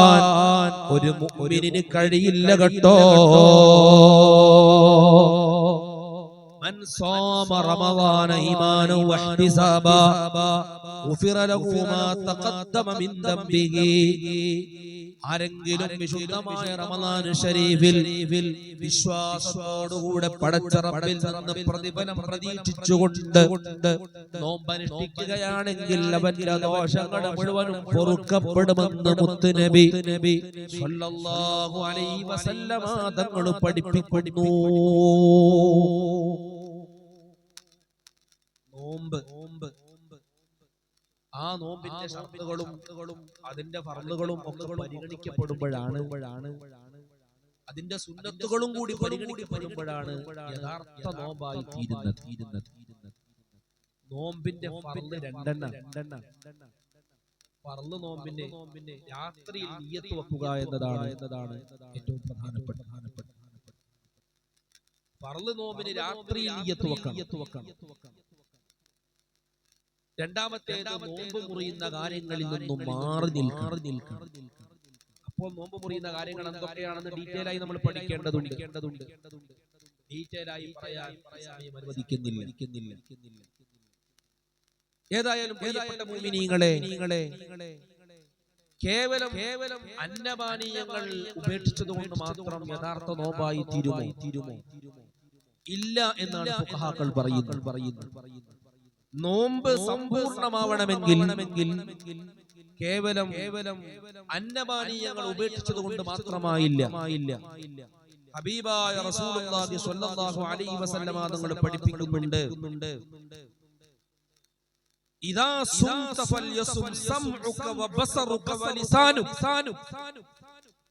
ഒരു മുഅ്മിനിന് കഴിയില്ല കേട്ടോ. من صام رمضان إيمانا واحتسابا غفر له ما تقدم من ذنبه. ആരെങ്കിലും വിശുദ്ധമായ റമളാൻ ശരീഫിൽ വിശ്വാസത്തോടുകൂടെ പടച്ച റബ്ബിൽ നിന്ന് പ്രതിഫലം പ്രതീക്ഷിച്ചുകൊണ്ട് നോമ്പനുഷ്ഠിക്കുകയാണെങ്കിൽ അവന്റെ ദോഷങ്ങൾ മുഴുവനും പൊറുക്കപ്പെടുമെന്ന് മുത്തുനബി സ്വല്ലല്ലാഹു അലൈഹി വസല്ലമ തങ്ങൾ പഠിപ്പിക്കുന്നു. നോമ്പ് ആ നോമ്പിന്റെ ശർത്തുകളും അതിന്റെ ഫർളുകളും ഒക്കെ പരിഗണിക്കപ്പെടുമ്പോഴാണ്, അതിന്റെ സുന്നത്തുകളും കൂടി പരിഗണിക്കപ്പെടുമ്പോഴാണ് യഥാർത്ഥ നോമ്പായി തീരുന്നത്. നോമ്പിന്റെ ഫർള് രണ്ടെണ്ണം. ഫർള് നോമ്പിന്റെ രാത്രിയിൽ നിയ്യത്ത് വെക്കുക എന്നതാണ് ഏറ്റവും പ്രധാനപ്പെട്ട. ഫർള് നോമ്പിന് രാത്രിയിൽ നിയ്യത്ത് വെക്കണം. രണ്ടാമത്തേത് നോമ്പ് മുറിയുന്ന കാര്യങ്ങളിൽ നിന്നും മാറി നിൽക്കണം. അപ്പോൾ നോമ്പ് മുറിയുന്ന കാര്യങ്ങൾ എന്തൊക്കെയാണെന്ന് ഡീറ്റെയിൽ ആയി നമ്മൾ പഠിക്കേണ്ടതുണ്ട്. ഡീറ്റെയിൽ ആയി പറയാൻ അനുവദിക്കുന്നില്ല. ഏതായാലും പ്രിയപ്പെട്ട മുഅ്മിനീങ്ങളെ, കേവലം അന്നപാനീയങ്ങൾ ഉപേക്ഷിച്ചതുകൊണ്ട് മാത്രം യഥാർത്ഥ നോമ്പായി തീരുമോ? ഇല്ല എന്നാണ് ഫുഖഹാക്കൾ പറയുന്നത്. നോമ്പ് സമ്പൂർണമാവണമെങ്കിൽ കേവലം അന്നപാനീയങ്ങൾ ഉപേക്ഷിച്ചതുകൊണ്ട് മാത്രമായില്ല. ഹബീബായ റസൂലുള്ളാഹി സ്വല്ലല്ലാഹു അലൈഹി വസല്ലമ തങ്ങൾ പഠിപ്പിക്കുന്നുണ്ട്, ഇദാ സുംത ഫൽയസും സംഉക വബസറുക വലിസാനുക.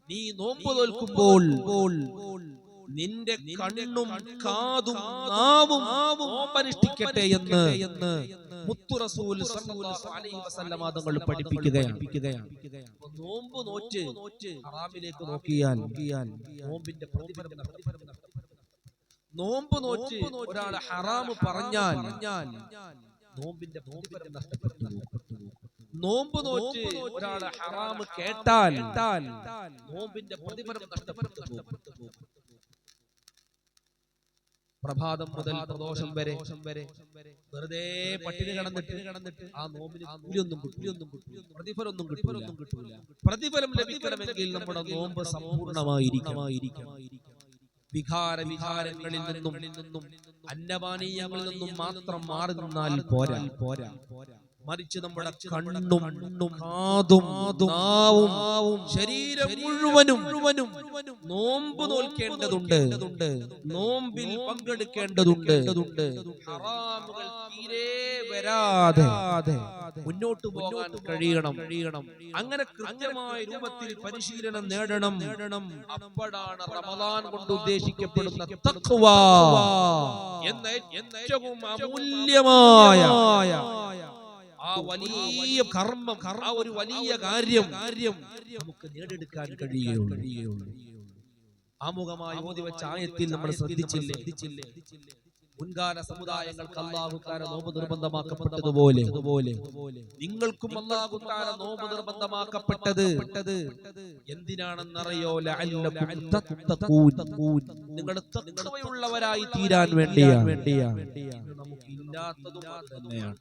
നീ നോമ്പ് നോൽക്കുമ്പോൾ നിന്റെ കണ്ണും കാതും നാവും നോമ്പനുഷ്ഠിക്കട്ടെ എന്ന് മുത്തു റസൂൽ സല്ലല്ലാഹു അലൈഹി വസല്ലമ തങ്ങൾ പഠിപ്പിക്കുകയാണ്. നോമ്പ് നോറ്റ് ഹറാമിലേക്ക് നോക്കിയാൽ നോമ്പിന്റെ പ്രതിഫലം നഷ്ടപ്പെടും. നോമ്പ് നോറ്റ് ഒരാൾ ഹറാം പറഞ്ഞാൽ നോമ്പിന്റെ പ്രതിഫലം നഷ്ടപ്പെട്ടു. നോമ്പ് നോറ്റ് ഒരാൾ ഹറാം കേട്ടാൽ നോമ്പിന്റെ പ്രതിഫലം നഷ്ടപ്പെട്ടു. പ്രഭാതം മുതൽ പ്രദോഷം വരെ വെറുതെ പട്ടിണി കിടന്നിട്ട് ആ നോമ്പിന് കൂലിയൊന്നും കിട്ടില്ല, പ്രതിഫലമൊന്നും കിട്ടൂല. പ്രതിഫലം ലഭിക്കണമെങ്കിൽ നമ്മുടെ നോമ്പ് സമ്പൂർണമായിരിക്കണം. വികാരങ്ങളിൽ നിന്നും അന്നപാനീയങ്ങളിൽ നിന്നും മാത്രം മാറി നിന്നാൽ പോരാ. മറിച്ച് നമ്മുടെ കണ്ണും കാതും നാവും ശരീരം മുഴുവനും നോമ്പ് നോൽക്കേണ്ടതുണ്ട്. നോമ്പിൽ പങ്കെടുക്കേണ്ടതുണ്ട്. ഹറാമുകൾ തീരെ വരാതെ മുന്നോട്ട് പോകാൻ കഴിയണം. അങ്ങനെ കൃത്യമായ രൂപത്തിൽ പരിശീലനം നേടണം. അപ്പോഴാണ് റമളാൻ കൊണ്ട് ഉദ്ദേശിക്കപ്പെടുന്ന തഖ്വ എന്ന ഏറ്റവും അമൂല്യമായ ആ വലിയ കർമ്മം, ആ ഒരു വലിയ കാര്യം നമുക്ക് നേടിയെടുക്കാൻ കഴിയുകയുള്ളൂ. ആമുഖമായി ഓതി വെച്ച ആയത്തിൽ നമ്മൾ ശ്രദ്ധിച്ചില്ലേ, മുൻകാല സമുദായങ്ങൾക്ക് അല്ലാഹു തആല നോമ്പ് നിർബന്ധമാക്കപ്പെട്ടതുപോലെ നിങ്ങൾക്കും അല്ലാഹു തആല നോമ്പ് നിർബന്ധമാക്കപ്പെട്ടത് എന്തിനാണെന്നറിയോ? ലഅല്ലകും തത്തഖൂൻ, നിങ്ങൾ തഖ്വയുള്ളവരായി തീരാൻ വേണ്ടിയാണ്. നമുക്ക് ഇല്ലാത്തതും അത് തന്നെയാണ്.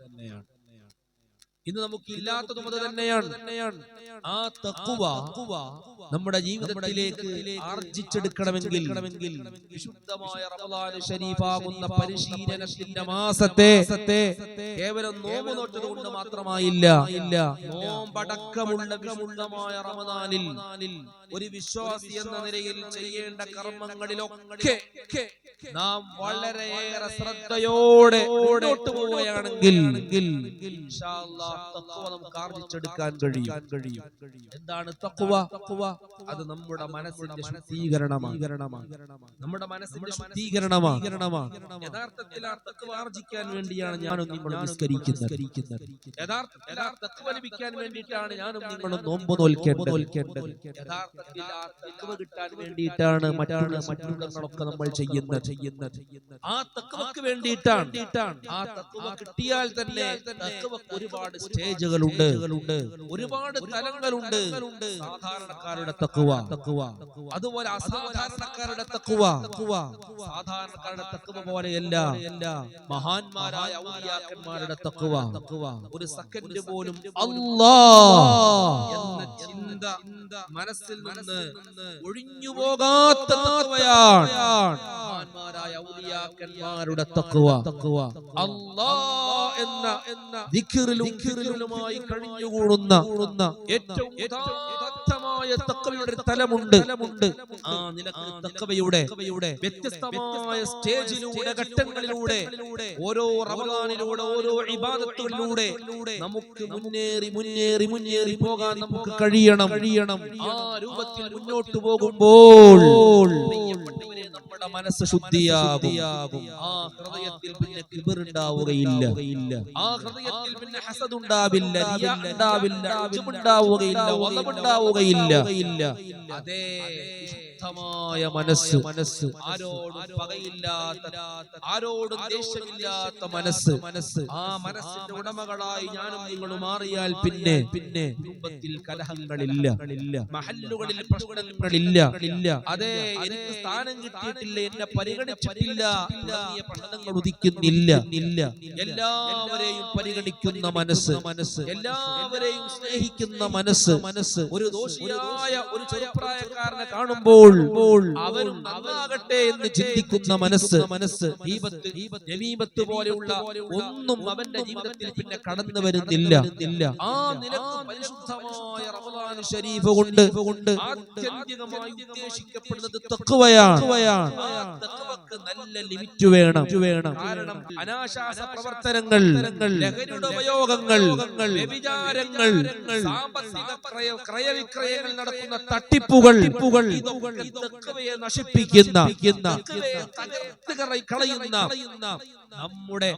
ഇന്ന് നമുക്ക് ഇല്ലാത്തതും അത് തന്നെയാണ്. ആ തഖ്വ നമ്മുടെ ജീവിതത്തിലേക്ക് ആർജിച്ചെടുക്കണമെങ്കിൽ വിശുദ്ധമായ റമളാൻ ശരീഫാകുന്ന പരിശീലനത്തിന്റെ മാസത്തെ കേവലം നോമ്പ് നോറ്റതുകൊണ്ട് മാത്രമായില്ല, നോമ്പടക്കമുള്ള വിശുദ്ധമായ റമളാനിൽ ഒരു വിശ്വാസി എന്ന നിലയിൽ ചെയ്യേണ്ട കർമ്മങ്ങളിലൊക്കെ നാം വളരെയേറെ ശ്രദ്ധയോടെ മുന്നോട്ട് പോവുകയാണെങ്കിൽ ഇൻഷാ അല്ലാഹ് തഖ്വ നമുക്ക് ആർജിച്ചെടുക്കാൻ കഴിയും. എന്താണ് തഖ്വ? അത് നമ്മുടെ മനസ്സിന്റെ ശുദ്ധീകരണമാണ്. നമ്മുടെ മനസ്സിന്റെ ശുദ്ധീകരണമാണ്. യഥാർത്ഥത്തിൽ ആ തഖ്വ ആർജിക്കാൻ വേണ്ടിയാണ് ഞാനും നിങ്ങളും നിസ്കരിക്കുന്നത്. യഥാർത്ഥത്തിൽ ആ തഖ്വ ലഭിക്കാൻ വേണ്ടിയിട്ടാണ് ഞാനും നിങ്ങളും നോമ്പ് നോൽക്കേണ്ടത്. യഥാർത്ഥത്തിൽ ആ തഖ്വ കിട്ടാൻ വേണ്ടിയിട്ടാണ് മറ്റുള്ളവരൊക്കെ നമ്മൾ ചെയ്യുന്നത്. ആ തഖ്വക്ക് വേണ്ടിയിട്ടാണ്. ആ തഖ്വ കിട്ടിയാൽ തന്നെ തഖ്വക്ക് ഒരുപാട് സ്റ്റേജുകളുണ്ട്, ഒരുപാട് തലങ്ങളുണ്ട്. സാധാരണക്കാരുടെ തഖ്വ, അതുപോലെ അസാധാരണക്കാരുടെ തഖ്വ. സാധാരണക്കാരുടെ തഖ്വ പോലെയല്ല മഹാന്മാരായ ഔലിയാക്കന്മാരുടെ തഖ്വ. ഒരു സെക്കൻഡ് പോലും അല്ലാഹ് എന്ന ചിന്ത മനസ്സിൽ നിന്ന് ഒഴിഞ്ഞു പോകാത്ത തഖ്വയാണ് മഹാന്മാരായ ഔലിയാക്കന്മാരുടെ തഖ്വ. അല്ലാഹ് എന്ന ദിക്റിലുമായി കഴിഞ്ഞുകൂടുന്ന ഏറ്റവും ഉദാത്തമായ തഖ്വയുടെ തലമുണ്ട്. ആ നിലക്ക് തഖ്വയുടെ വ്യത്യസ്തമായ സ്റ്റേജിലൂടെ, ഘട്ടങ്ങളിലൂടെ, ഓരോ റമളാനിലൂടെ, ഓരോ ഇബാദത്തുകളിലൂടെ നമുക്ക് മുന്നേറി പോകാൻ നമുക്ക് കഴിയണം. ആ രൂപത്തിൽ മുന്നോട്ട് പോകുമ്പോൾ നമ്മുടെ മനസ്സ് ശുദ്ധിയാകും. ആ ഹൃദയത്തിൽ പിന്നെ കിബർ ഉണ്ടാവുകയില്ല, ആ ഹൃദയത്തിൽ പിന്നെ ഹസദ് ഉണ്ടാവില്ല, റിയാ ഉണ്ടാവില്ല, ഉജ്ബ് ഉണ്ടാവുകയില്ല, വദബ് ഉണ്ടാവുകയില്ല. അതേ ശുദ്ധമായ മനസ്സ്, ആരോടും പകയില്ലാത്ത, ആരോടും ദേഷ്യമില്ലാത്ത മനസ്സ്. ആ മനസ്സിന്റെ ഉടമകളായി ഞാനും നിങ്ങളും മാറിയാൽ പിന്നെ കുടുംബത്തിൽ കലഹങ്ങളില്ല, മഹല്ലുകളിൽ പ്രശ്നങ്ങളില്ല. അതെ, എനിക്ക് സ്ഥാനം കിട്ടിയിട്ടില്ല, എന്നെ പരിഗണിച്ചിട്ടില്ല, പഠനങ്ങൾ ഉദിക്കുന്നില്ല. എല്ലാവരെയും പരിഗണിക്കുന്ന മനസ്സ്, എല്ലാവരെയും സ്നേഹിക്കുന്ന മനസ്സ്. ഒരു ദോഷിയായ ഒരു ചെറുപ്രായക്കാരനെ കാണുമ്പോൾ അവരും നന്നാകട്ടെ എന്ന് ചിന്തിക്കുന്ന മനസ്സ്. നമീമത്ത് പോലെയുള്ള ഒന്നും അവന്റെ ജീവിതത്തിൽ പിന്നെ കടന്നു വരുന്നില്ല. ആ നിലക്ക് പരിശുദ്ധമായ റമളാൻ ശരീഫ് കൊണ്ട് ആത്യന്തികമായി ഉദ്ദേശിക്കപ്പെടുന്നത് തഖ്വയാണ്. ആ തഖ്വക്ക് നല്ല ലിമിറ്റ് വേണം. കാരണം അനാശാസ പ്രവർത്തനങ്ങൾ, ലഹരിയുടെ ഉപയോഗങ്ങൾ, വ്യഭിചാരങ്ങൾ, സാമ്പത്തിക ക്രയവിക്രയങ്ങൾ നടക്കുന്ന തട്ടിപ്പുകൾ തഖ്വയെ നശിപ്പിക്കുന്ന, തകർത്ത് കളയുന്ന, നമ്മുടെ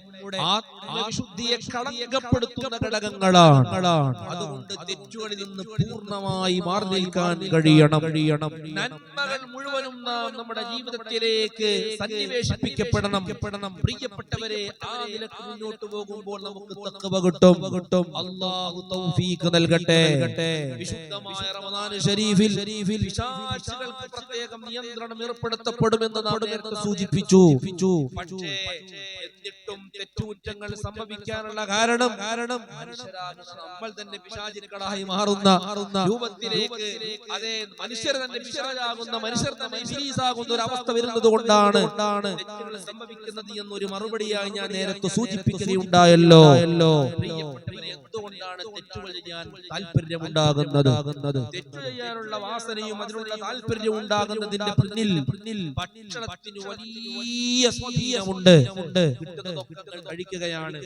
ആത്മവിശുദ്ധിയെ കളങ്കപ്പെടുത്തുന്ന ഘടകങ്ങളാണ്. അതുകൊണ്ട് തെറ്റുകളിൽ നിന്ന് പൂർണ്ണമായി മാറി നിൽക്കാൻ കഴിയണം. നന്മകൾ മുഴുവനും നാം നമ്മുടെ ജീവിതത്തിലേക്ക് സന്നിവേശിപ്പിക്കപ്പെടണം. പ്രിയപ്പെട്ടവരെ, ആ നിലക്ക് മുന്നോട്ട് പോകുമ്പോൾ നമുക്ക് തഖ്വ കിട്ടും. അല്ലാഹു തൗഫീഖ് നൽകട്ടെ. വിശുദ്ധമായ റമളാൻ ശരീഫിൽ പിശാചുകൾക്ക് പ്രത്യേകം നിയന്ത്രണം ഏർപ്പെടുത്തപ്പെടുമെന്ന് നാം നേരത്തെ സൂചിപ്പിച്ചു. പക്ഷേ എന്നിട്ടും തെറ്റുകുറ്റങ്ങൾ സംഭവിക്കാനുള്ള കാരണം നമ്മൾ തന്നെ പിശാചുക്കളായി മാറുന്ന രൂപത്തിലേക്ക്, അതേ മനുഷ്യർ തന്നെ പിശാചാകുന്ന, മനുഷ്യർ തന്നെ ഇബ്ലീസാകുന്ന ഒരു അവസ്ഥ വരുന്നത് കൊണ്ടാണ് തെറ്റുകൾ സംഭവിക്കുന്നത് എന്നൊരു മറുപടിയായി ഞാൻ നേരത്തെ സൂചിപ്പിക്കുകയുണ്ടായല്ലോ. പ്രിയപ്പെട്ടവരെ, എന്തുകൊണ്ടാണ് തെറ്റുകൾ ചെയ്യാൻ താല്പര്യമുണ്ടാകുന്നത്? തെറ്റു ചെയ്യാനുള്ള വാസനയും അതിനുള്ള താല്പര്യവും ഉണ്ടാകുന്നതിന്റെ പിന്നിൽ ഭക്ഷണത്തിന് വലിയ സ്വാധീനമുണ്ട്. കഴിക്കുകയാണ്,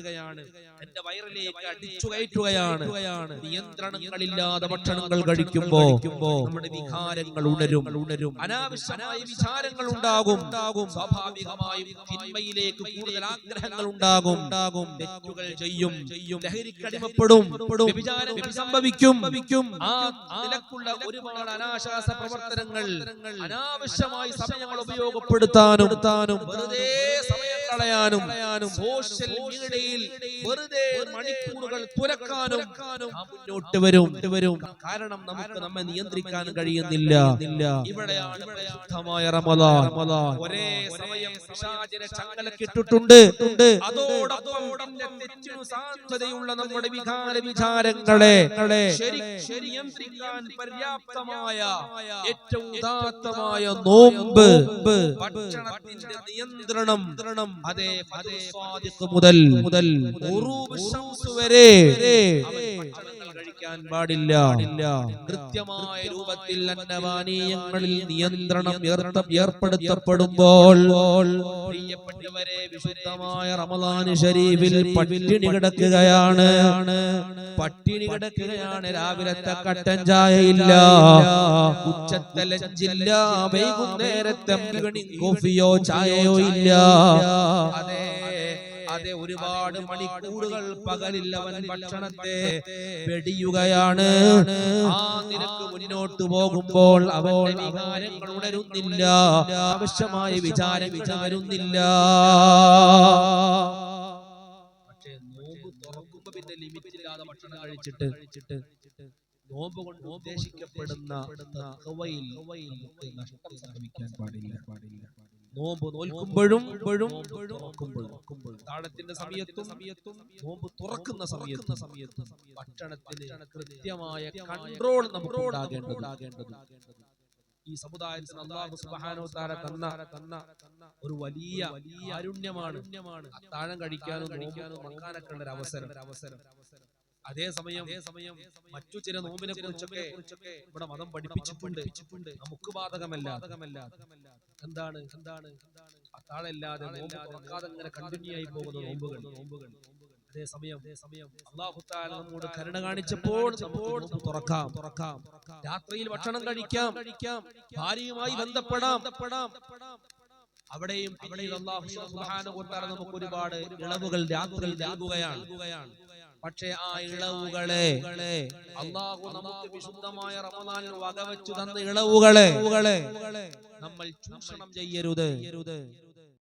എന്റെ വയറിലേക്ക് അടിച്ചു കയറ്റുകയാണ്. നിയന്ത്രണങ്ങളില്ലാതെ ഭക്ഷണങ്ങൾ കഴിക്കുമ്പോ നമ്മുടെ വികാരങ്ങൾ ഉണരും, അനാവശ്യമായ വിചാരങ്ങൾ ഉണ്ടാകും. സ്വാഭാവികമായും തിന്മയിലേക്ക് കൂടുതൽ ആഗ്രഹങ്ങൾ ഉണ്ടാകും. തെറ്റുകൾ ചെയ്യും, ലഹരിക്കടിമപ്പെടും, വ്യഭിചാരങ്ങൾ സംഭവിക്കും. ആ നിലക്കുള്ള ഒരുപാട് അനാശാസ പ്രവർത്തനങ്ങൾ, അനാവശ്യമായി സമയങ്ങൾ ഉപയോഗപ്പെടുത്താനും വെറുതെ സമയം കളയാനും സോഷ്യൽ മീഡിയയിൽ വെറുതെ മണിക്കൂറുകൾ തുരക്കാനും മുന്നോട്ട് വരും. കാരണം നമുക്ക് നമ്മെ നിയന്ത്രിക്കാൻ കഴിയുന്നില്ല. ഇവിടെയാണ് പരിശുദ്ധമായ റമളാൻ ഒരേ സമയം പിശാചിനെ ചങ്ങലക്കിട്ടിട്ടുണ്ട്. അതോടൊപ്പം തെറ്റിനു സാധ്യതയുള്ള നമ്മുടെ വിചാരങ്ങളെ നിയന്ത്രിക്കാൻ പര്യാപ്തമായ ഏറ്റവും ഉദാത്തമായ നോമ്പ്, ഭക്ഷണത്തിന്റെ നിയന്ത്രണം, അതേ മുതൽ വരെ കഴിക്കാൻ പാടില്ല. കൃത്യമായ രൂപത്തിൽ അന്നപാനീയങ്ങളിൽ നിയന്ത്രണം ഏർപ്പെടുത്തപ്പെടുമ്പോൾ പ്രിയപ്പെട്ടവരെ, വിശുദ്ധമായ റമളാൻ ശരീഫിൽ പട്ടിണി കിടക്കുകയാണ്. രാവിലത്തെ കട്ടൻ ചായയില്ല, ഉച്ചത്തെ ലഞ്ചില്ല, വൈകുന്നേരത്തെ കോഫിയോ ചായയോ ഇല്ല. അതെ, ഒരുപാട് മണിക്കൂറുകൾ പകലിൽ അവൻ ഭക്ഷണത്തെ വെടിയുകയാണ്. ആ നിലക്ക് മുന്നോട്ട് പോകുമ്പോൾ അവന്റെ വികാരങ്ങൾ ഉണരുന്നില്ല, ആവശ്യമായ വിചാരങ്ങൾ വരുന്നില്ല. പക്ഷേ നോമ്പ് തുറക്കുമ്പോ പിന്നെ ലിമിറ്റ് ഇല്ലാതെ ഭക്ഷണം കഴിച്ചിട്ട് നോമ്പ് കൊണ്ട് ഉദ്ദേശിക്കപ്പെടുന്ന തഖ്വയിൽ നമുക്ക് നഷ്ടം സംഭവിക്കാൻ പാടില്ല. നോമ്പ് നോൽക്കുമ്പോഴും താളത്തിന്റെ സമയത്തും നോമ്പ് തുറക്കുന്ന സമയത്തും ഭക്ഷണത്തിന് കൃത്യമായ കൺട്രോൾ നമുക്ക് ഉണ്ടാകേണ്ടത്. ഈ സമുദായത്തിന് അല്ലാഹു സുബ്ഹാനഹു വ തആല തന്ന ഒരു വലിയ കാരുണ്യമാണ് അത്താഴം കഴിക്കാനും നോമ്പ് തുറക്കാനൊക്കെ ഉള്ള അവസരം. അതേസമയം മറ്റു ചില നോമ്പിനെ കുറിച്ചൊക്കെ ഇവിടെ മതം പഠിപ്പിച്ചിട്ടുണ്ട്. നമുക്ക് ബാധകമല്ല. എന്താണ് അത്താഴമില്ലാതെ നോമ്പ് തുറക്കാതെ ഇങ്ങനെ കണ്ടിന്യൂ ആയി പോകുന്ന നോമ്പുകൾ. അതേസമയം അല്ലാഹു തആല നമ്മോട് കരുണ കാണിച്ചപ്പോൾ നമുക്ക് തുറക്കാം. രാത്രിയിൽ ഭക്ഷണം കഴിക്കാം, ഭാര്യയുമായി ബന്ധപ്പെടാം. അവിടെയും അല്ലാഹു സുബ്ഹാനഹു വ തആല നമുക്ക് ഒരുപാട് ഇളവുകൾ രാത്രിയിൽ നൽകുകയാണ്. പക്ഷേ ആ ഇളവുകളെ അല്ലാഹു നമുക്ക് വിശുദ്ധമായ റമദാനിൽ വകവെച്ചു തന്ന ഇളവുകളെ നമ്മൾ ചൂഷണം ചെയ്യരുത്.